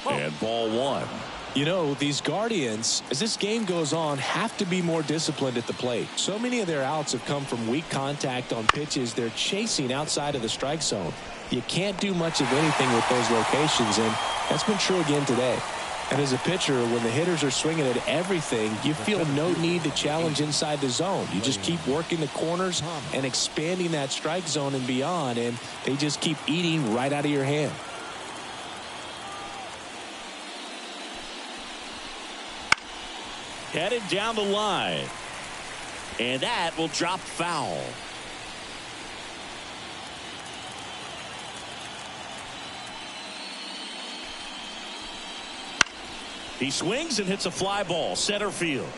And ball 1. You know, these Guardians, as this game goes on, have to be more disciplined at the plate. So many of their outs have come from weak contact on pitches they're chasing outside of the strike zone. You can't do much of anything with those locations, and that's been true again today. And as a pitcher, when the hitters are swinging at everything, you feel no need to challenge inside the zone. You just keep working the corners and expanding that strike zone and beyond, and they just keep eating right out of your hand. Headed down the line. And that will drop foul. He swings and hits a fly ball center field.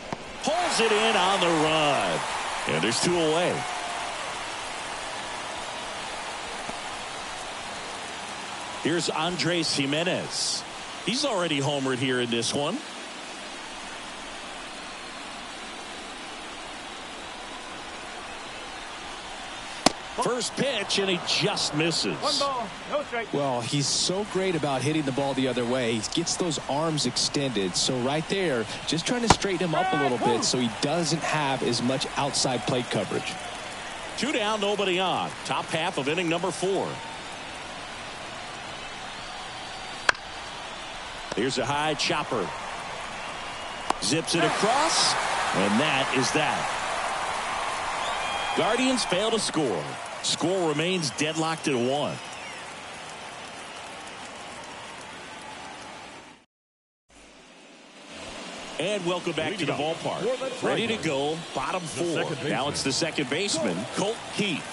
Pulls it in on the run. And there's 2 away. Here's Andres Jimenez. He's already homered here in this one. First pitch, and he just misses. 1 ball, no strike. Well, he's so great about hitting the ball the other way. He gets those arms extended. So right there, just trying to straighten him up a little bit so he doesn't have as much outside plate coverage. 2 down, nobody on. Top half of inning number 4. Here's a high chopper. Zips it across, and that is that. Guardians fail to score. Score remains deadlocked at 1. And welcome back to the ballpark. Ready to go, bottom 4. Now it's the second baseman, Colt Keith.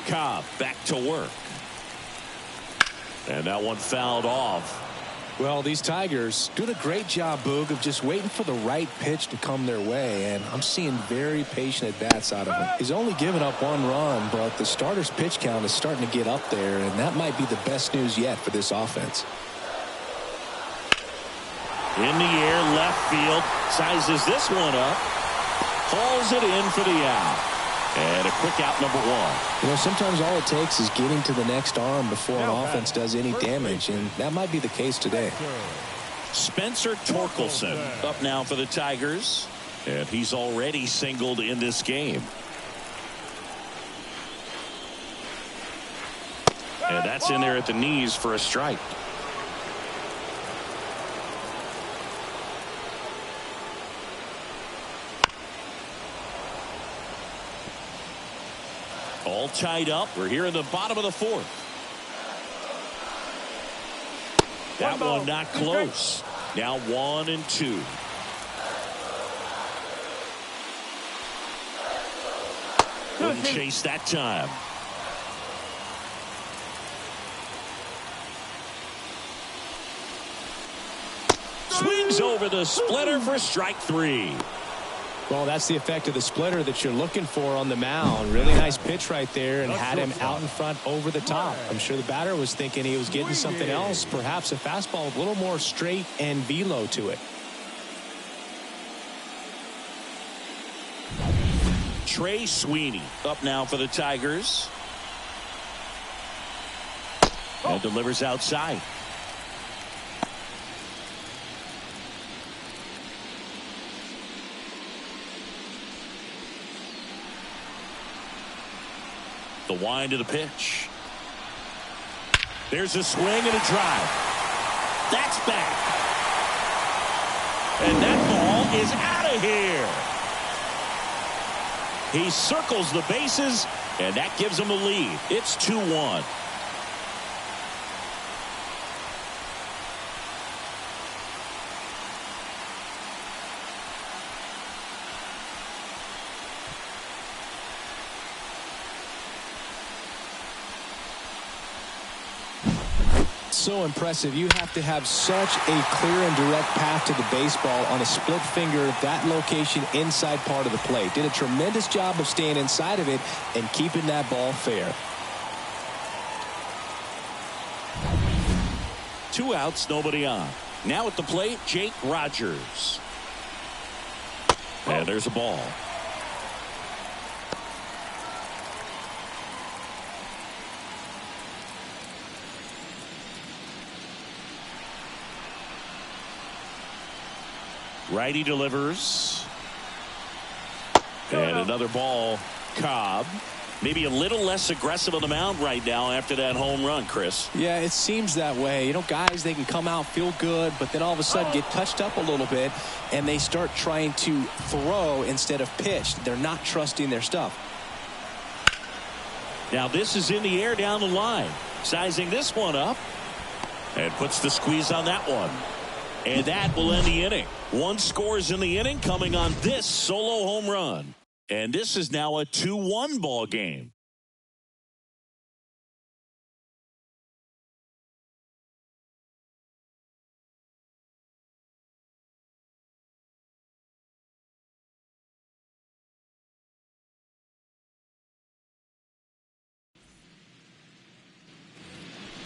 Cobb back to work. And that one fouled off. Well, these Tigers doing a great job, Boog, of just waiting for the right pitch to come their way, and I'm seeing very patient at-bats out of him. He's only given up 1 run, but the starter's pitch count is starting to get up there, and that might be the best news yet for this offense. In the air, left field, sizes this one up, hauls it in for the out. And a quick out, number 1. You know, sometimes all it takes is getting to the next arm before an offense does any damage, and that might be the case today. Spencer Torkelson up now for the Tigers, and he's already singled in this game. And that's in there at the knees for a strike. All tied up. We're here in the bottom of the 4th. That one not close. Now 1 and 2. Couldn't chase that time. Swings over the splitter for strike 3. Well, that's the effect of the splitter that you're looking for on the mound. Really nice pitch right there, and had him out in front over the top. I'm sure the batter was thinking he was getting something else, perhaps a fastball with a little more straight and velo to it. Trey Sweeney up now for the Tigers. And delivers outside. The wind of the pitch. There's a swing and a drive. That's back. And that ball is out of here. He circles the bases, and that gives him a lead. It's 2-1. So impressive. You have to have such a clear and direct path to the baseball on a split finger, that location inside part of the plate. Did a tremendous job of staying inside of it and keeping that ball fair. 2 outs, nobody on. Now at the plate, Jake Rogers. And there's a ball. Righty delivers. And another ball. Cobb. Maybe a little less aggressive on the mound right now after that home run, Chris. Yeah, it seems that way. You know, guys, they can come out, feel good, but then all of a sudden get touched up a little bit, and they start trying to throw instead of pitch. They're not trusting their stuff. Now this is in the air down the line. Sizing this one up. And puts the squeeze on that one. And that will end the inning. 1 scores in the inning coming on this solo home run. And this is now a 2-1 ball game.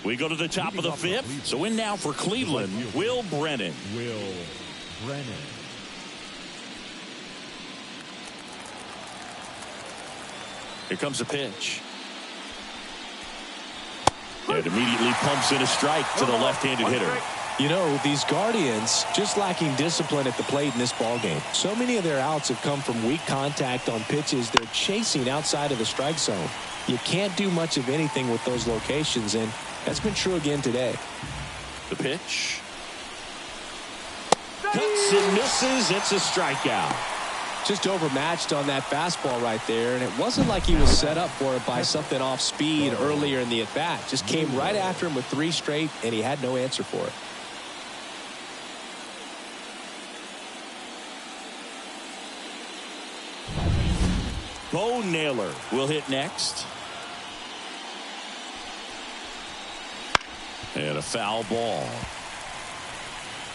We go to the top of the 5th. So in now for Cleveland, Will Brennan. Will Brennan. Here comes the pitch. And immediately pumps in a strike to the left-handed hitter. You know, these Guardians just lacking discipline at the plate in this ballgame. So many of their outs have come from weak contact on pitches they're chasing outside of the strike zone. You can't do much of anything with those locations, and that's been true again today. The pitch. Cuts and misses. It's a strikeout. Just overmatched on that fastball right there, and it wasn't like he was set up for it by something off speed earlier in the at-bat. Just came right after him with 3 straight, and he had no answer for it. Bo Naylor will hit next. And a foul ball.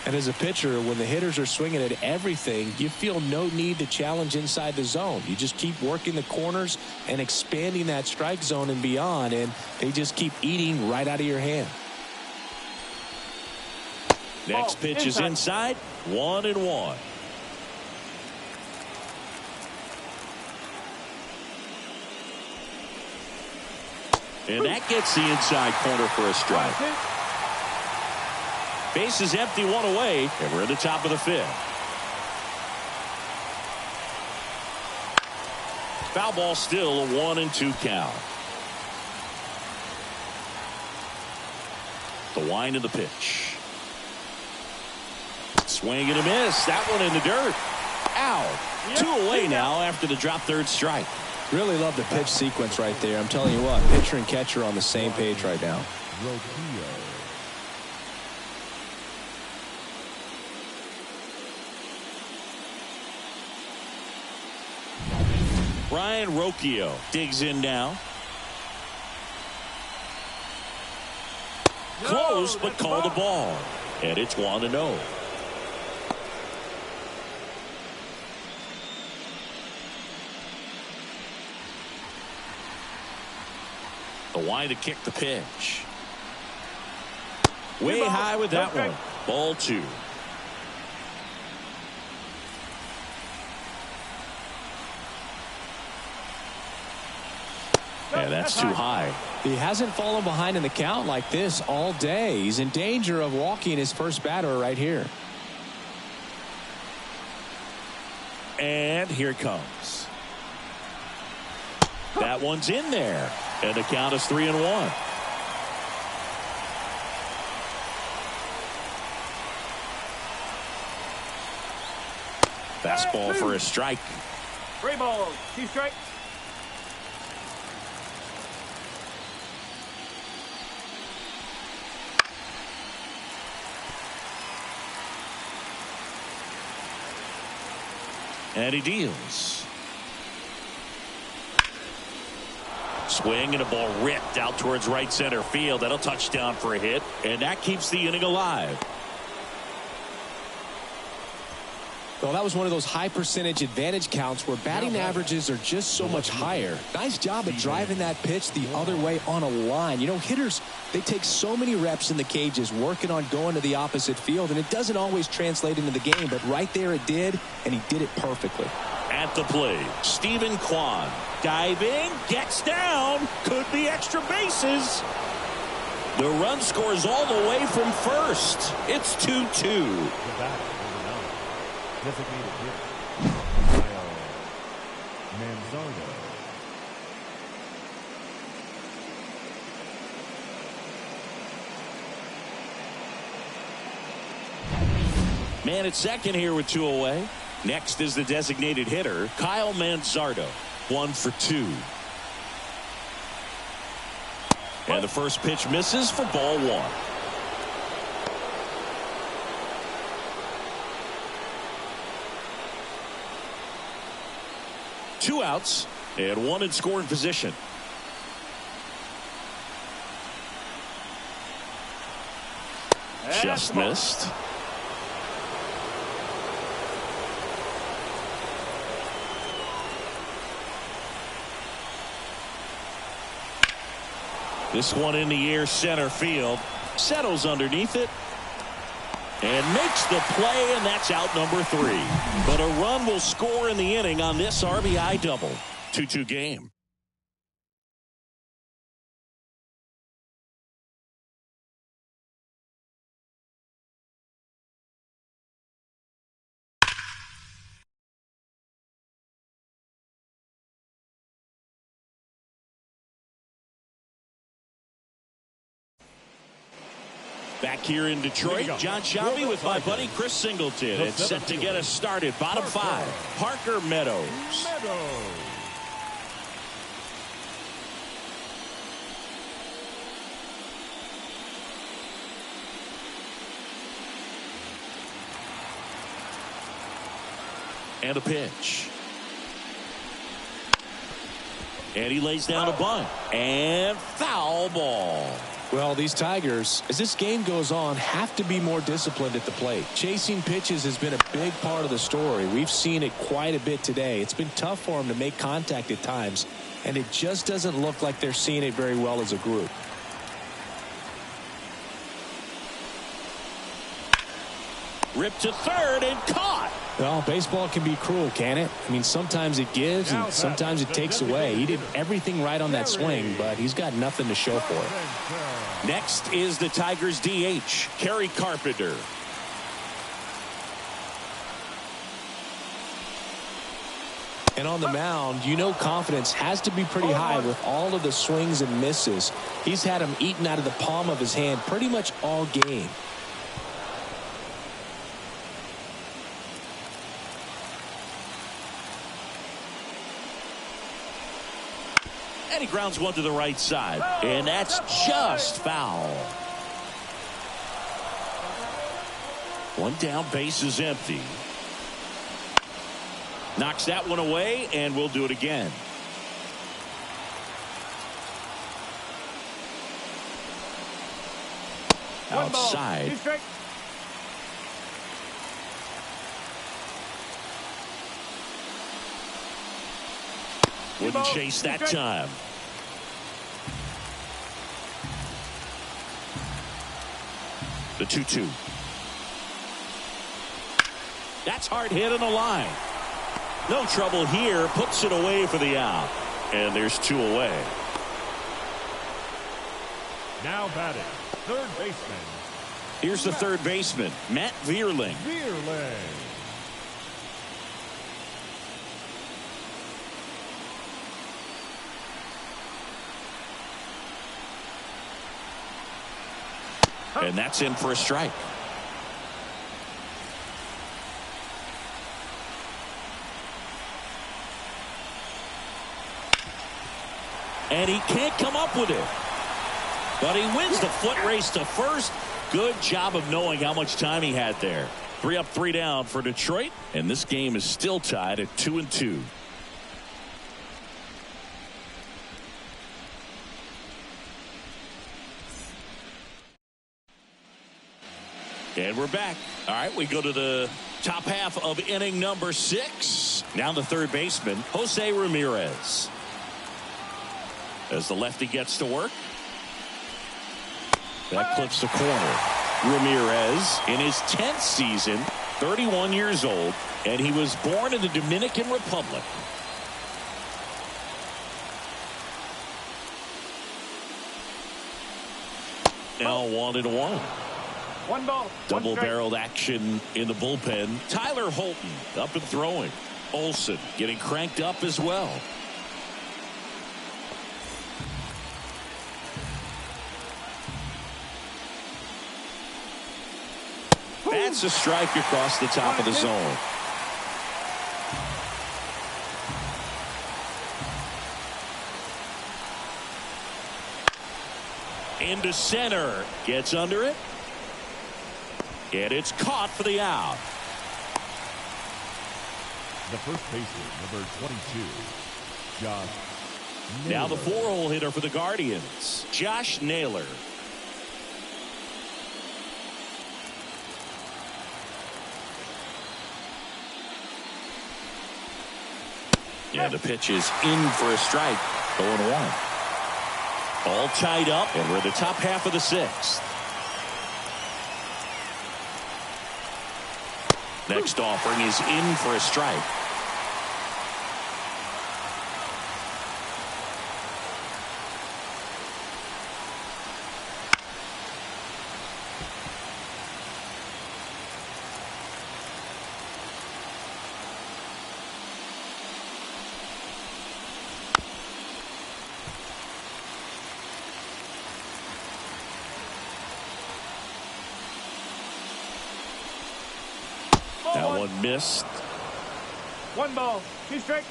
And as a pitcher, when the hitters are swinging at everything, you feel no need to challenge inside the zone. You just keep working the corners and expanding that strike zone and beyond, and they just keep eating right out of your hand. Next pitch is inside. 1-1. And that gets the inside corner for a strike. Base is empty, 1 away, and we're in the top of the 5th. Foul ball, still a 1-2 count. The wind of the pitch. Swing and a miss. That one in the dirt. Out. 2 away now after the drop third strike. Really love the pitch sequence right there. I'm telling you what, pitcher and catcher on the same page right now. Brian Rocchio digs in now. Close, but called the ball. And it's 1-0. The wind to kick the pitch. Way high with that one. Ball 2. And that's too high. He hasn't fallen behind in the count like this all day. He's in danger of walking his first batter right here. And here it comes. That one's in there. And the count is 3-1. Fastball for a strike. 3 balls, 2 strikes. And he deals. Swing and a ball ripped out towards right center field. That'll touchdown for a hit. And that keeps the inning alive. Well, that was one of those high percentage advantage counts where batting averages are just so much higher. Nice job of driving that pitch the other way on a line. You know, hitters, they take so many reps in the cages working on going to the opposite field, and it doesn't always translate into the game, but right there it did, and he did it perfectly. At the plate, Stephen Kwan diving, gets down, could be extra bases. The run scores all the way from first. It's 2-2. Designated hitter, Kyle Manzardo. Man at second here with 2 away. Next is the designated hitter, Kyle Manzardo. 1 for 2. And the first pitch misses for ball 1. 2 outs and 1 in scoring position. Just missed. This one in the air, center field. Settles underneath it. And makes the play, and that's out number 3. But a run will score in the inning on this RBI double. 2-2 game. Back here in Detroit, John Shelby with my buddy Chris Singleton. It's set to get us started. Bottom 5, Parker Meadows. And a pitch. And he lays down a bunt. And foul ball. Well, these Tigers, as this game goes on, have to be more disciplined at the plate. Chasing pitches has been a big part of the story. We've seen it quite a bit today. It's been tough for them to make contact at times, and it just doesn't look like they're seeing it very well as a group. Ripped to third and caught. Well, baseball can be cruel, can it? I mean, sometimes it gives and sometimes it takes away. He did everything right on that swing, but he's got nothing to show for it. Next is the Tigers DH, Kerry Carpenter. And on the mound, you know confidence has to be pretty high with all of the swings and misses. He's had them eaten out of the palm of his hand pretty much all game. And he grounds one to the right side. And that's just foul. One down, base is empty. Knocks that one away, and we'll do it again. Outside. Wouldn't chase that time. The 2-2. That's hard hit on the line. No trouble here. Puts it away for the out. And there's 2 away. Now batting, third baseman. Here's the third baseman, Matt Vierling. And that's in for a strike. And he can't come up with it. But he wins the foot race to first. Good job of knowing how much time he had there. 3 up, 3 down for Detroit. And this game is still tied at 2-2. And we're back. All right, we go to the top half of inning number 6. Now the third baseman, Jose Ramirez. As the lefty gets to work. That clips the corner. Ramirez in his 10th season, 31 years old, and he was born in the Dominican Republic. Now 1-1. 1 ball. Double-barreled action in the bullpen. Tyler Holton up and throwing. Olsen getting cranked up as well. That's a strike across the top of the zone. Into center. Gets under it. And it's caught for the out. The first baseman, number 22, Josh Naylor. Now the 4-hole hitter for the Guardians, Josh Naylor. Yeah, the pitch is in for a strike. 0-1. All tied up, and we're in the top half of the 6th. Next offering is in for a strike. That one missed. 1 ball, 2 strikes.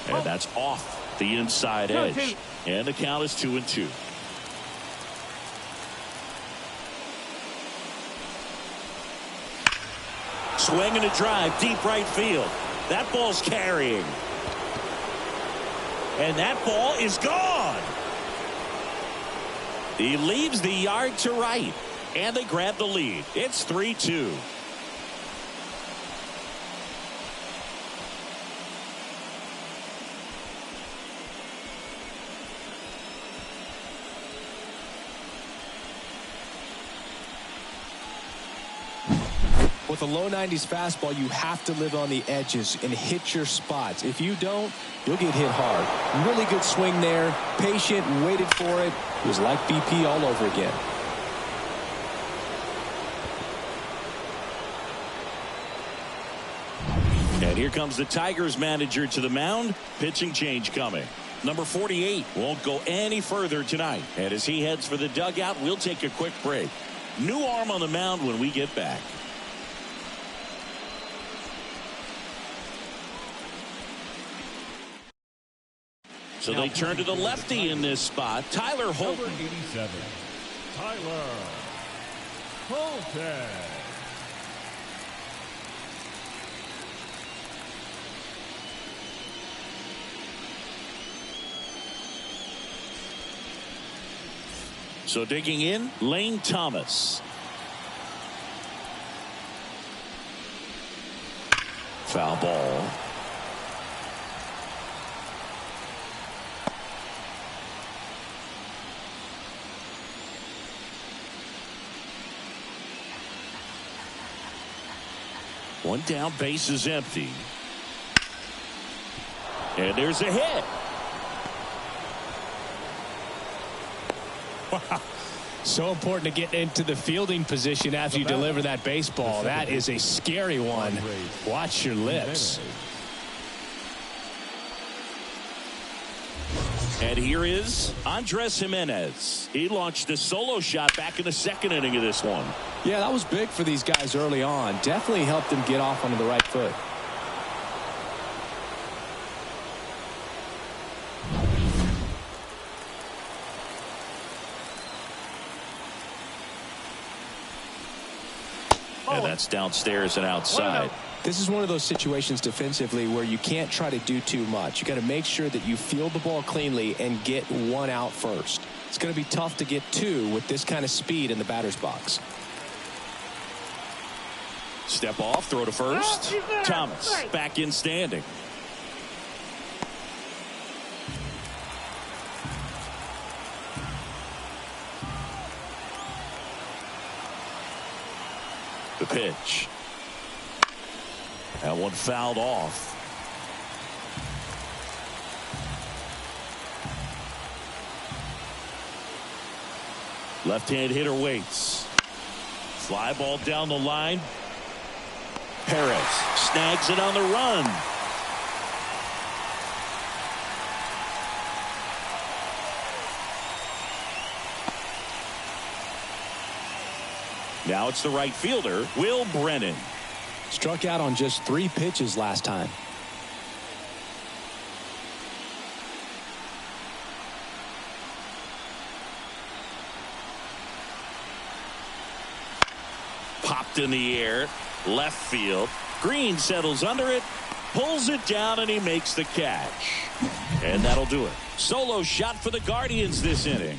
And that's off the inside edge. And the count is 2-2. Swing and a drive, deep right field. That ball's carrying. And that ball is gone. He leaves the yard to right. And they grab the lead. It's 3-2. With a low 90s fastball, you have to live on the edges and hit your spots. If you don't, you'll get hit hard. Really good swing there. Patient, waited for it. It was like BP all over again. And here comes the Tigers manager to the mound. Pitching change coming. Number 48 won't go any further tonight. And as he heads for the dugout, we'll take a quick break. New arm on the mound when we get back. So they turn to the lefty in this spot, Tyler Holton. Number 87, Tyler Holton. So digging in, Lane Thomas. Foul ball. One down, base is empty. And there's a hit. Wow. So important to get into the fielding position after you deliver that baseball. That is a scary one. Watch your lips. And here is Andres Jimenez. He launched a solo shot back in the 2nd inning of this one. Yeah, that was big for these guys early on. Definitely helped them get off onto the right foot. And that's downstairs and outside. This is one of those situations defensively where you can't try to do too much. You got to make sure that you field the ball cleanly and get one out first. It's going to be tough to get two with this kind of speed in the batter's box. Step off, throw to first. Thomas back in standing. The pitch. That one fouled off. Left-hand hitter waits. Fly ball down the line. Perez snags it on the run. Now it's the right fielder, Will Brennan. Struck out on just 3 pitches last time. Popped in the air, left field. Green settles under it, pulls it down, and he makes the catch. And that'll do it. Solo shot for the Guardians this inning.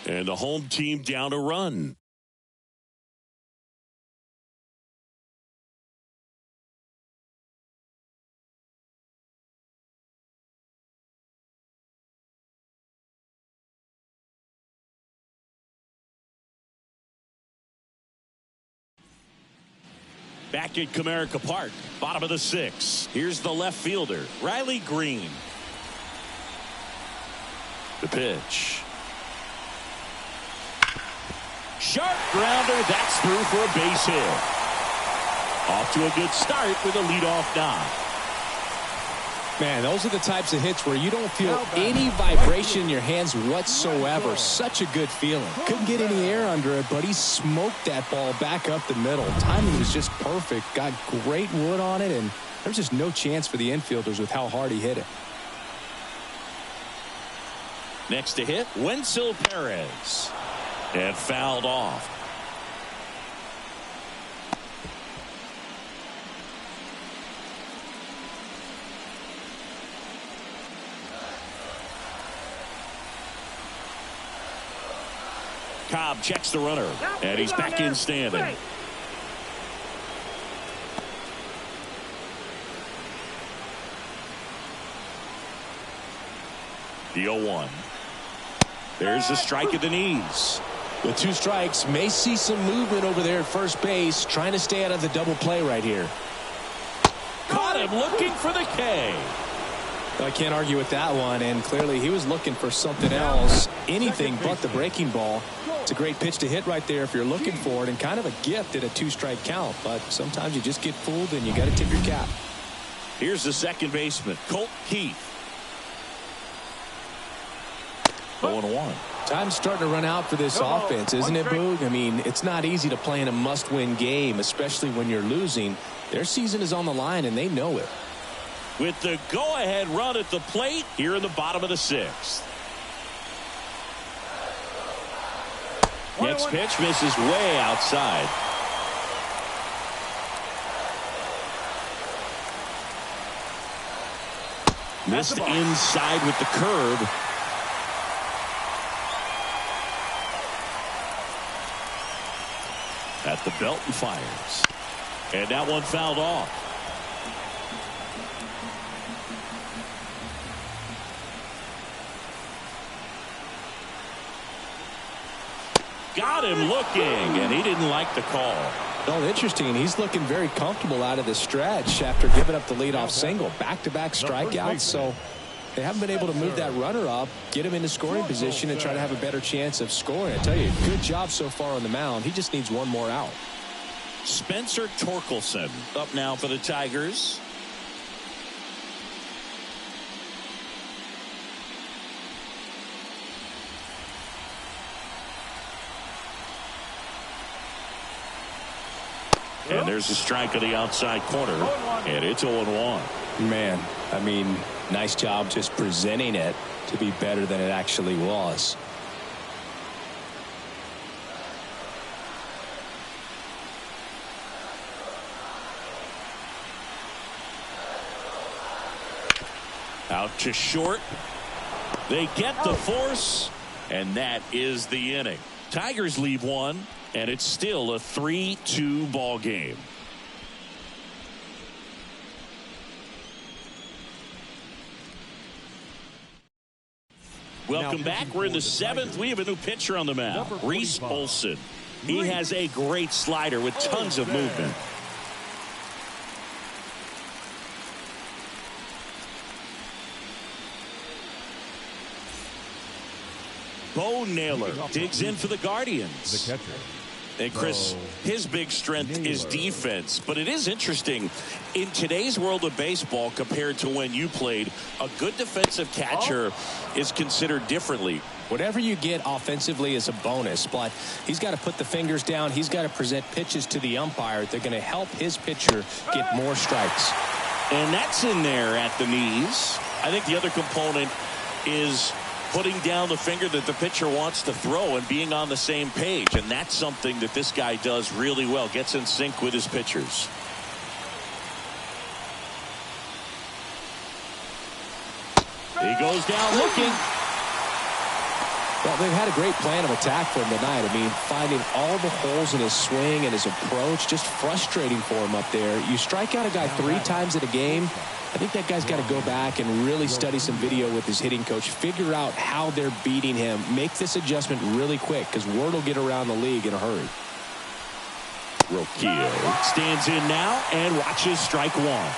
And the home team down a run. Back at Comerica Park, bottom of the 6th. Here's the left fielder, Riley Green. The pitch. Sharp grounder, that's through for a base hit. Off to a good start with a leadoff knock. Man, those are the types of hits where you don't feel any vibration in your hands whatsoever. Such a good feeling. Couldn't get any air under it, but he smoked that ball back up the middle. Timing was just perfect. Got great wood on it, and there's just no chance for the infielders with how hard he hit it. Next to hit, Wenzel Perez. And fouled off. Cobb checks the runner, and he's back in standing. The 0-1. There's a strike at the knees. With 2 strikes, may see some movement over there at first base, trying to stay out of the double play right here. Caught him looking for the K. I can't argue with that one, and clearly he was looking for something else, anything but the breaking ball. It's a great pitch to hit right there if you're looking for it, and kind of a gift at a 2-strike count, but sometimes you just get fooled and you got to tip your cap. Here's the second baseman, Colt Keith. 0-1. Time's starting to run out for this offense, isn't it, Boog? I mean, it's not easy to play in a must-win game, especially when you're losing. Their season is on the line, and they know it. With the go-ahead run at the plate here in the bottom of the 6th. Next pitch misses way outside. Missed inside with the curve. At the belt and fires. And that one fouled off. Got him looking, and he didn't like the call. Well, interesting. He's looking very comfortable out of the stretch after giving up the leadoff single. Back-to-back strikeouts, so they haven't been able to move that runner up, get him into scoring position, and try to have a better chance of scoring. I tell you, good job so far on the mound. He just needs one more out. Spencer Torkelson up now for the Tigers. And there's a strike on the outside corner, and it's 0-1. Man, I mean, nice job just presenting it to be better than it actually was. Out to short. They get the force, and that is the inning. Tigers leave one, and it's still a 3-2 ball game. Welcome back. We're in the 7th. We have a new pitcher on the mound, Reese Olson. He has a great slider with tons of movement. Bo Naylor digs in for the Guardians. The catcher. And Chris, his big strength is defense, but it is interesting in today's world of baseball compared to when you played. A good defensive catcher is considered differently. Whatever you get offensively is a bonus, but he's got to put the fingers down. He's got to present pitches to the umpire. They're going to help his pitcher get more strikes. And that's in there at the knees. I think the other component is putting down the finger that the pitcher wants to throw and being on the same page. And that's something that this guy does really well. Gets in sync with his pitchers. He goes down looking. Well, they've had a great plan of attack for him tonight. I mean, finding all the holes in his swing and his approach, just frustrating for him up there. You strike out a guy 3 times in a game, I think that guy's got to go back and really study some video with his hitting coach, figure out how they're beating him, make this adjustment really quick, because word will get around the league in a hurry. Roquillo stands in now and watches strike one.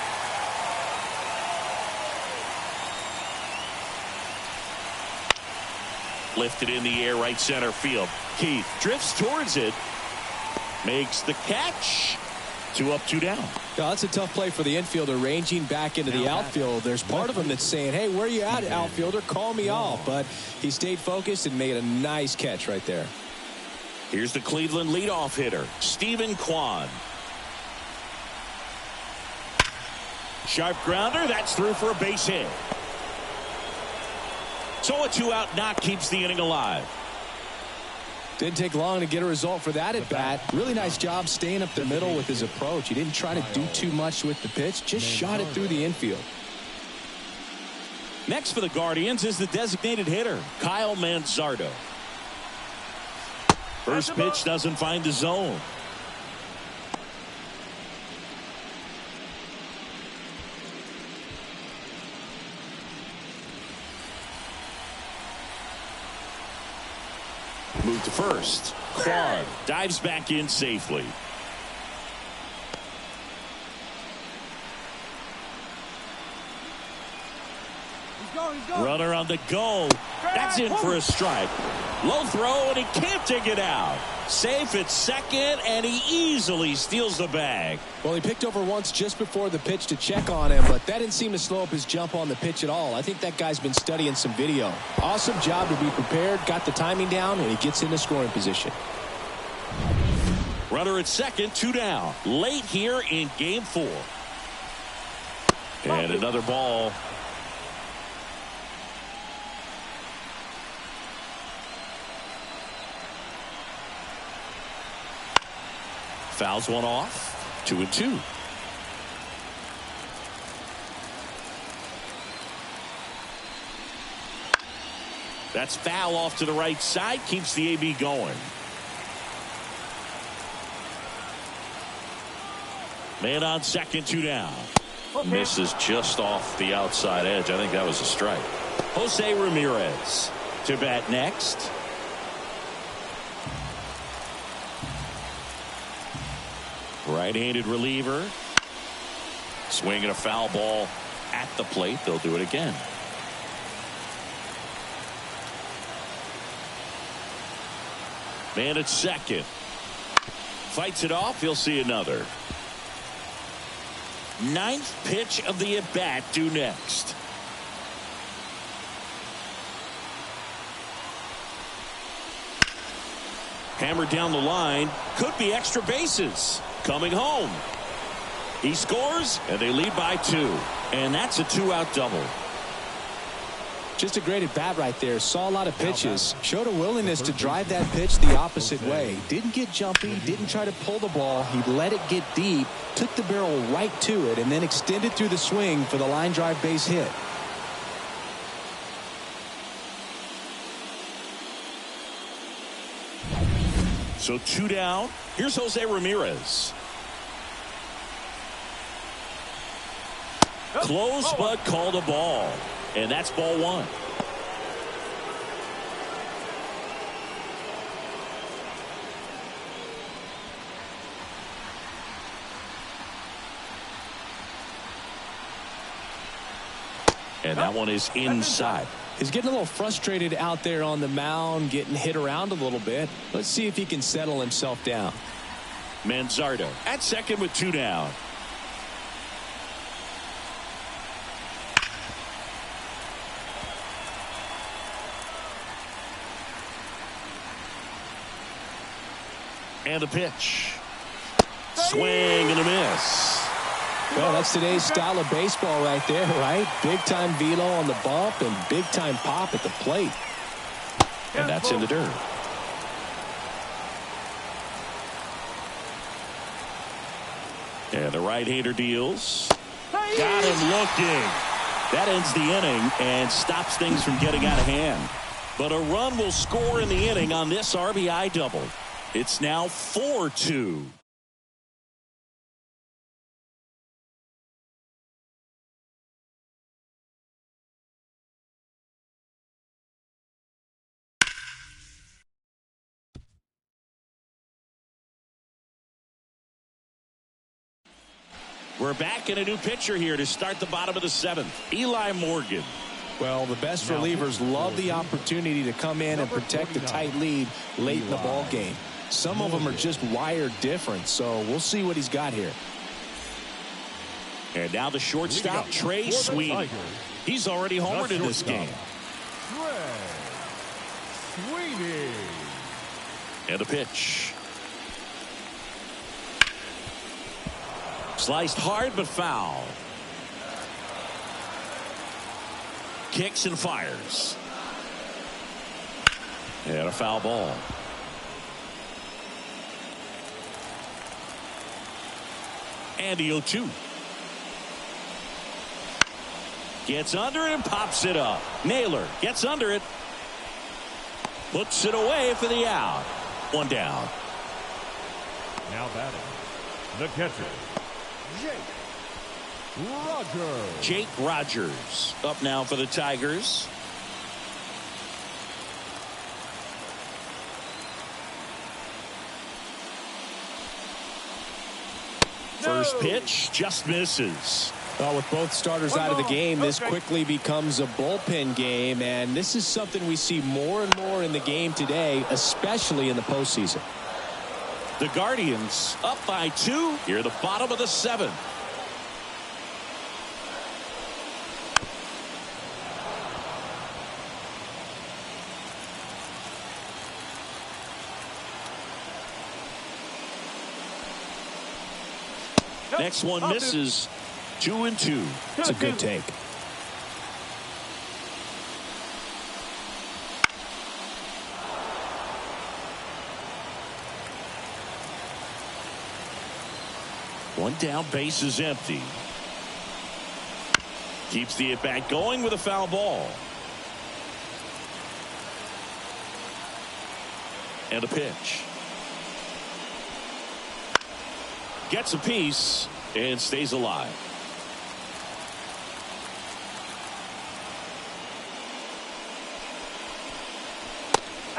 Lifted in the air, right center field. Keith drifts towards it, makes the catch. 2 up, 2 down. Now, that's a tough play for the infielder, ranging back into the outfield. There's part of him that's saying, hey, where you at, outfielder? Call me off. But he stayed focused and made a nice catch right there. Here's the Cleveland leadoff hitter, Stephen Kwan. Sharp grounder. That's through for a base hit. So a 2-out knock keeps the inning alive. Didn't take long to get a result for that at bat. Really nice job staying up the middle with his approach. He didn't try to do too much with the pitch, just shot it through the infield. Next for the Guardians is the designated hitter, Kyle Manzardo. First pitch doesn't find the zone. Move to first. Kwan dives back in safely. Runner on the go. That's in for a strike. Low throw, and he can't dig it out. Safe at second, and he easily steals the bag. Well, he picked over once just before the pitch to check on him, but that didn't seem to slow up his jump on the pitch at all. I think that guy's been studying some video. Awesome job to be prepared, got the timing down, and he gets into scoring position. Runner at second, 2 down. Late here in game 4. And another ball. Fouls one off. 2-2. That's foul off to the right side. Keeps the AB going. Man on second, 2 down. Misses just off the outside edge. I think that was a strike. Jose Ramirez to bat next. Right-handed reliever. Swinging a foul ball at the plate. They'll do it again. Man at second. Fights it off. He'll see another. 9th pitch of the at-bat due next. Hammered down the line. Could be extra bases. Coming home. He scores, and they lead by 2. And that's a 2-out double. Just a great at-bat right there. Saw a lot of pitches. Showed a willingness to drive that pitch the opposite way. Didn't get jumpy. Didn't try to pull the ball. He let it get deep. Took the barrel right to it. And then extended through the swing for the line drive base hit. So 2 down. Here's Jose Ramirez. Close, but called a ball. And that's ball 1. And that one is inside. He's getting a little frustrated out there on the mound, getting hit around a little bit. Let's see if he can settle himself down. Manzardo at second with 2 down. And the pitch. Swing and a miss. Well, that's today's style of baseball right there, right? Big-time velo on the bump and big-time pop at the plate. And that's in the dirt. And the right-hander deals. Got him looking. That ends the inning and stops things from getting out of hand. But a run will score in the inning on this RBI double. It's now 4-2. We're back in a new pitcher here to start the bottom of the seventh. Eli Morgan. Well, the best relievers love the opportunity to come in and protect the tight lead late in the ball game. Some of them are just wired different, so we'll see what he's got here. And now the shortstop, Trey Sweeney. He's already homered in this game. Sweeney. And the pitch. Sliced hard but foul. Kicks and fires. And a foul ball. And the 0-2. Gets under it and pops it up. Naylor gets under it. Puts it away for the out. One down. Now batting, the catcher, Jake Rogers up now for the Tigers. First pitch just misses. Well, with both starters out of the game, this quickly becomes a bullpen game, and this is something we see more and more in the game today, especially in the postseason. The Guardians up by 2 here at the bottom of the seventh. Next one misses. 2-2. It's a good take. One down, base is empty. Keeps the at-bat going with a foul ball. And a pitch. Gets a piece and stays alive.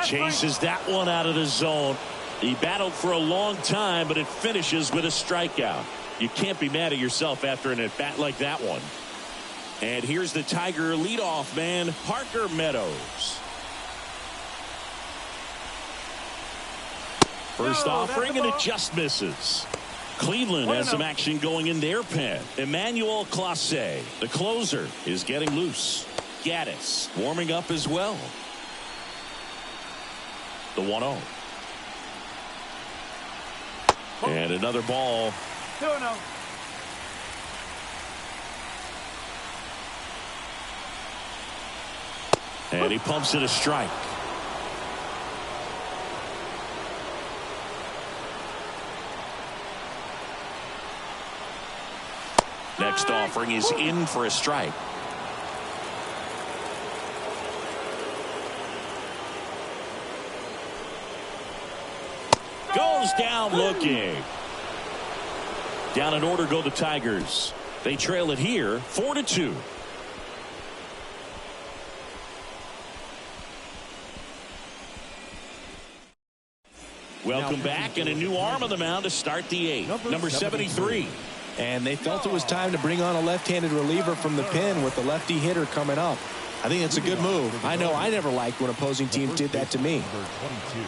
Chases that one out of the zone. He battled for a long time, but it finishes with a strikeout. You can't be mad at yourself after an at-bat like that one. And here's the Tiger leadoff man, Parker Meadows. First offering, and it just misses. Cleveland has some action going in their pen. Emmanuel Clase, the closer, is getting loose. Gaddis warming up as well. The 1-0. And another ball. 2-0. And he pumps it a strike. Next offering is in for a strike. Goes down looking. Down in order go the Tigers. They trail it here 4-2. Welcome back, and a new arm on the mound to start the eighth. Number 73. And they felt it was time to bring on a left-handed reliever from the pen with the lefty hitter coming up. I think it's a good move. I know I never liked when opposing teams did that to me.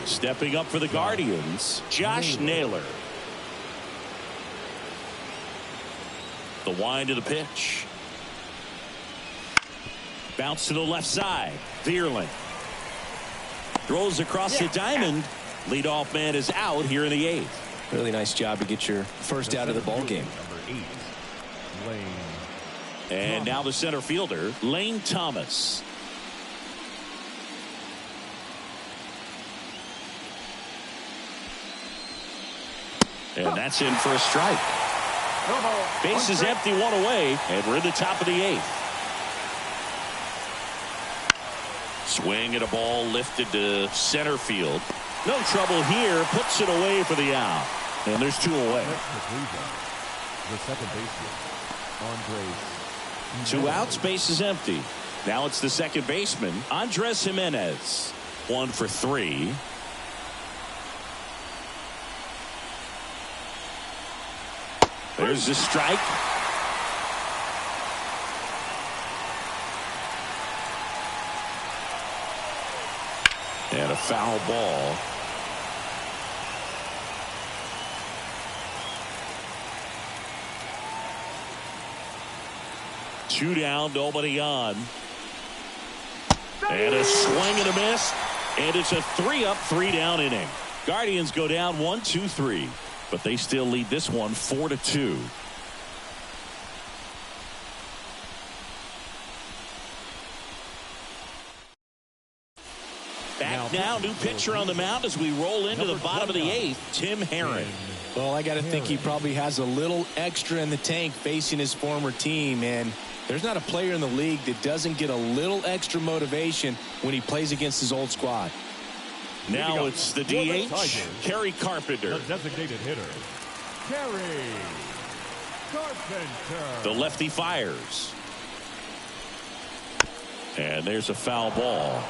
Stepping up for the Guardians, Josh Naylor. The wind of the pitch. Bounce to the left side. Vierling throws across the diamond. Leadoff man is out here in the eighth. Really nice job to get your first out of the ball game. And now the center fielder, Lane Thomas. And that's in for a strike. Base is empty, one away, and we're in the top of the 8th. Swing at a ball lifted to center field. No trouble here. Puts it away for the out. And there's 2 away. The second baseman, Andres. 2 outs, base is empty. Now it's the second baseman, Andres Jimenez. 1 for 3. There's the strike. And a foul ball. Two down, nobody on. And a swing and a miss. And it's a 3-up, 3-down inning. Guardians go down 1-2-3. But they still lead this one 4-2. Back now, new pitcher on the mound as we roll into the bottom of the 8th, Tim Herron. Well, I got to think he probably has a little extra in the tank facing his former team, and there's not a player in the league that doesn't get a little extra motivation when he plays against his old squad. Now it's the DH, Kerry Carpenter. The designated hitter, Kerry Carpenter. The lefty fires. And there's a foul ball.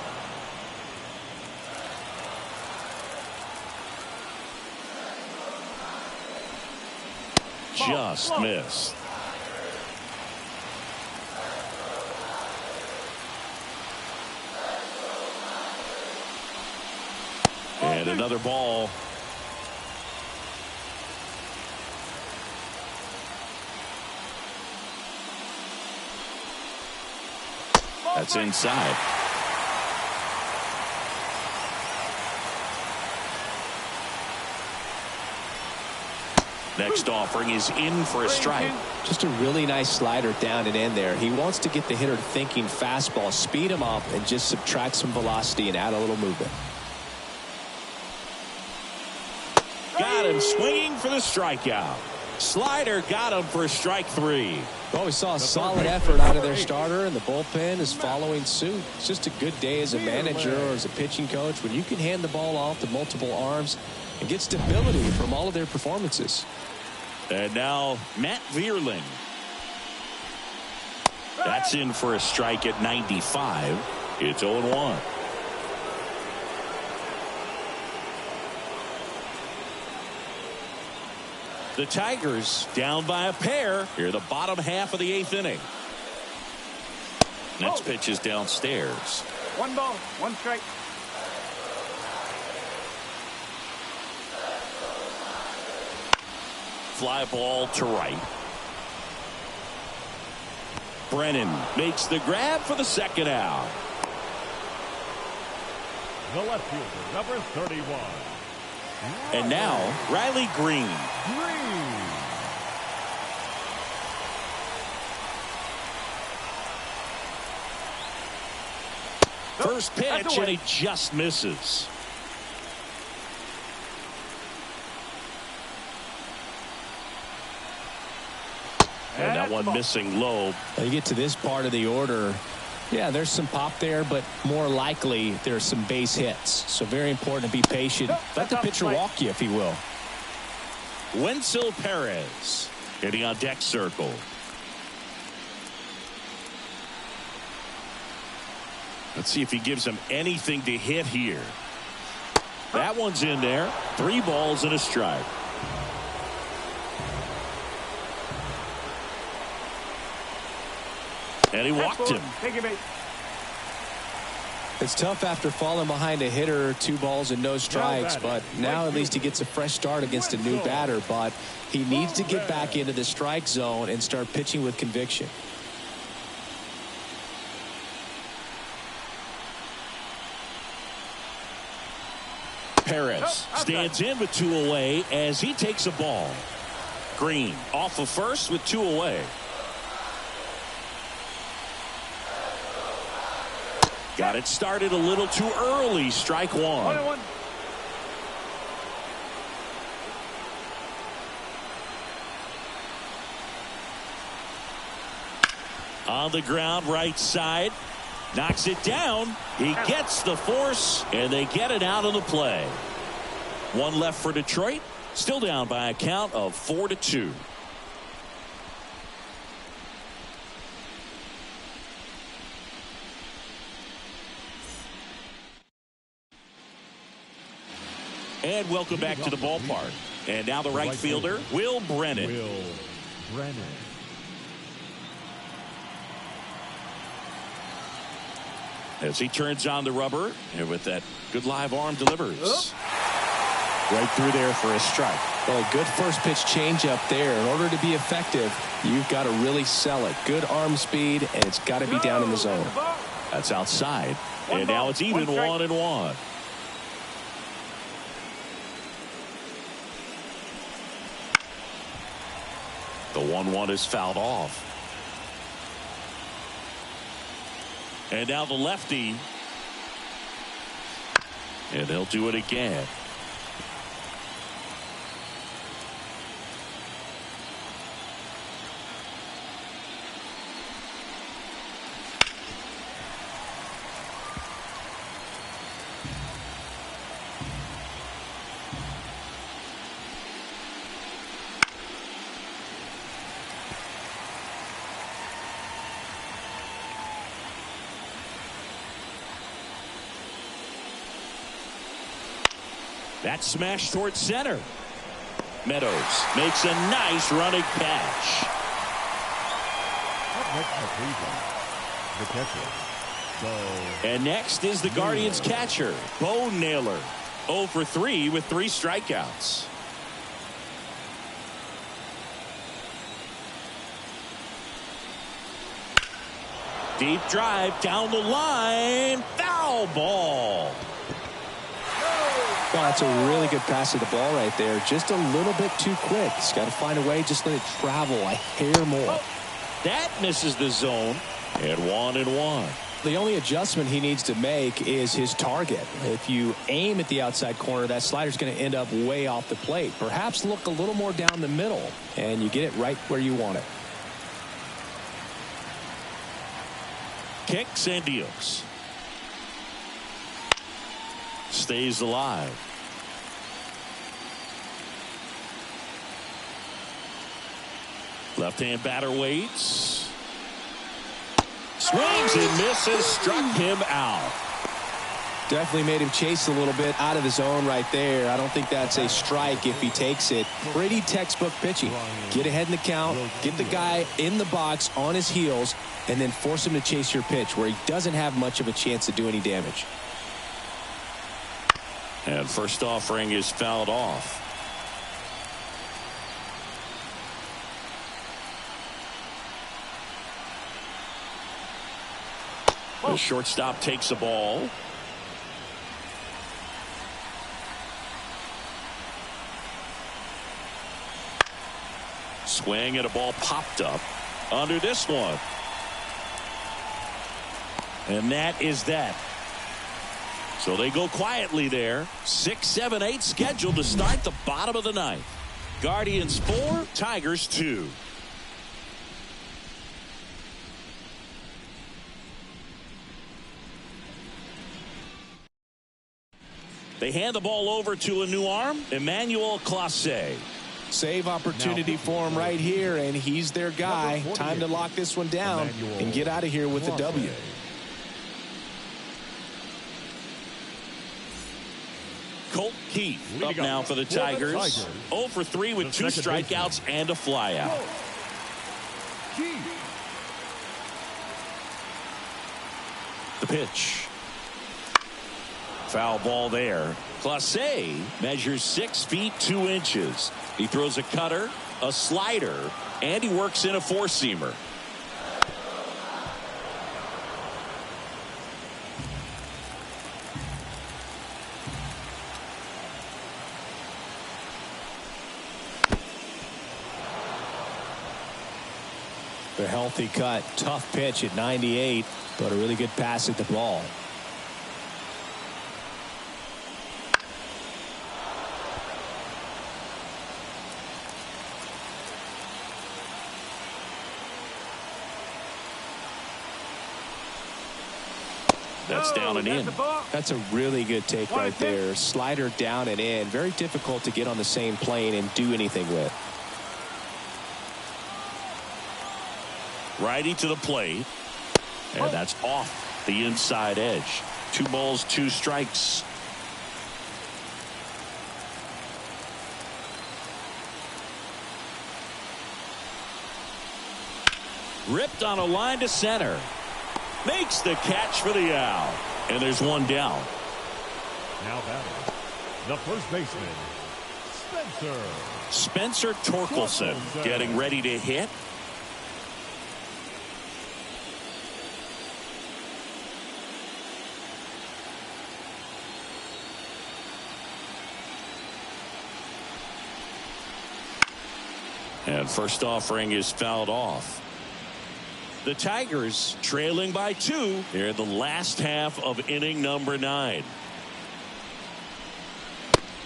Just missed. And another ball. That's inside. Next offering is in for a strike. Just a really nice slider down and in there. He wants to get the hitter thinking fastball, speed him up, and just subtract some velocity and add a little movement. Got him swinging for the strikeout. Slider got him for strike 3. Well, we saw a solid effort out of their starter, and the bullpen is following suit. It's just a good day as a manager or as a pitching coach when you can hand the ball off to multiple arms and get stability from all of their performances. And now Matt Vierling. That's in for a strike at 95. It's 0-1. The Tigers down by a pair here the bottom half of the 8th inning. Next pitch is downstairs. 1 ball, 1 strike. Fly ball to right. Brennan makes the grab for the second out. The left fielder, number 31. And now Riley Green. First pitch, and he just misses. And that one missing low. You get to this part of the order. Yeah, there's some pop there, but more likely there's some base hits. So very important to be patient. Let the pitcher walk you, if he will. Wenzel Perez hitting on deck circle. Let's see if he gives him anything to hit here. That one's in there. 3 balls and a strike. And he walked him. It's tough after falling behind a hitter, 2 balls and no strikes, but now at least he gets a fresh start against a new batter. But he needs to get back into the strike zone and start pitching with conviction. Perez stands in with 2 away as he takes a ball. Green off of first with 2 away. Got it started a little too early. Strike one. 1-1. On the ground, right side. Knocks it down. He gets the force, and they get it out of the play. One left for Detroit. Still down by a count of 4-2. And welcome back to the ballpark. And now the right fielder, Will Brennan. Will Brennan. As he turns on the rubber, and with that good live arm delivers. Right through there for a strike. Well, a good first pitch changeup there. In order to be effective, you've got to really sell it. Good arm speed, and it's got to be down in the zone. That's outside. And now it's even 1-1. The 1-1 is fouled off. And now the lefty. And they'll do it again. That smash towards center. Meadows makes a nice running catch. Up next for Cleveland, the catcher, Bo. And next is the Guardians catcher, Bo Naylor. 0 for 3 with 3 strikeouts. Deep drive down the line. Foul ball. Well, that's a really good pass of the ball right there. Just a little bit too quick. He's got to find a way. Just let it travel a hair more. That misses the zone. And 1-1. The only adjustment he needs to make is his target. If you aim at the outside corner, that slider's going to end up way off the plate. Perhaps look a little more down the middle, and you get it right where you want it. Kicks and deals. Stays alive. Left-hand batter waits. Swings and misses. Struck him out. Definitely made him chase a little bit out of the zone right there. I don't think that's a strike if he takes it. Pretty textbook pitching. Get ahead in the count, get the guy in the box on his heels, and then force him to chase your pitch where he doesn't have much of a chance to do any damage. And first offering is fouled off. The shortstop takes a ball. Swing and a ball popped up under this one. And that is that. So they go quietly there. 6, 7, 8 scheduled to start the bottom of the ninth. Guardians 4, Tigers 2. They hand the ball over to a new arm, Emmanuel Clase. Save opportunity for him right here, and he's their guy. Time to lock this one down and get out of here with a W. Colt Keith up now for the Tigers. 0 for 3 with 2 strikeouts and a flyout. The pitch. Foul ball there. Clase measures 6 feet 2 inches. He throws a cutter, a slider, and he works in a four-seamer. A healthy cut. Tough pitch at 98, but a really good pass at the ball. That's down and in. That's a really good take right there. Slider down and in. Very difficult to get on the same plane and do anything with. Righty to the plate. And that's off the inside edge. 2 balls, 2 strikes. Ripped on a line to center. Makes the catch for the out. And there's 1 down. Now batting, the first baseman, Spencer Torkelson getting ready to hit. And first offering is fouled off. The Tigers trailing by 2 here in the last half of inning number 9.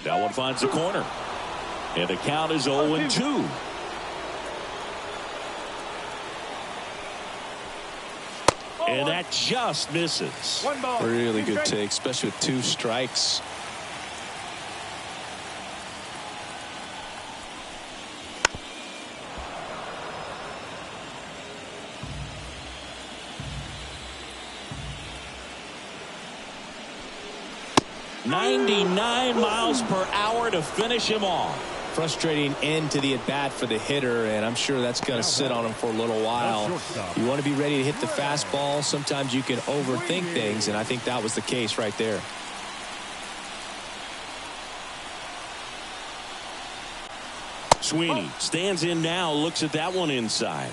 That one finds the corner. And the count is 0-2. And that just misses. Really good take, especially with 2 strikes. .99 miles per hour to finish him off. Frustrating end to the at-bat for the hitter, and I'm sure that's going to sit on him for a little while. You want to be ready to hit the fastball. Sometimes you can overthink things, and I think that was the case right there. Sweeney stands in now, looks at that one inside.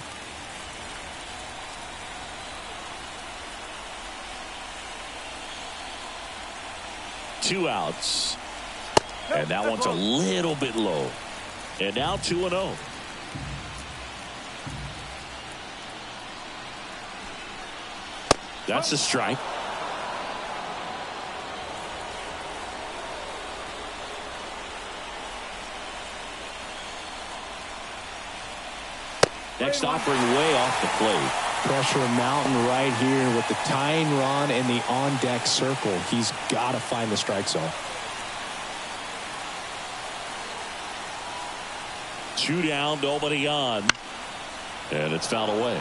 Two outs. And that one's a little bit low. And now 2-0. That's a strike. Next offering way off the plate. Pressure mountain right here with the tying run in the on-deck circle. He's got to find the strike zone. 2 down, nobody on. And it's fouled away.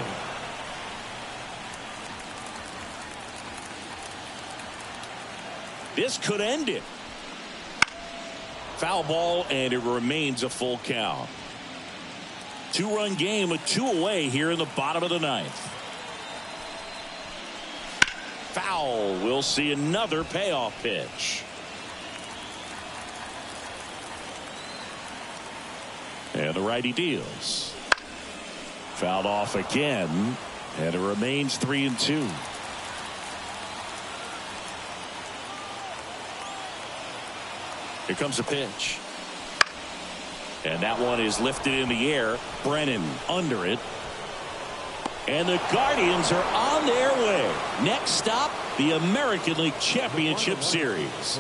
This could end it. Foul ball, and it remains a full count. 2-run game with 2 away here in the bottom of the 9th. Foul. We'll see another payoff pitch. And the righty deals. Fouled off again, and it remains 3-2. Here comes a pitch. And that one is lifted in the air. Brennan under it. And the Guardians are on their way. Next stop, the American League Championship Series.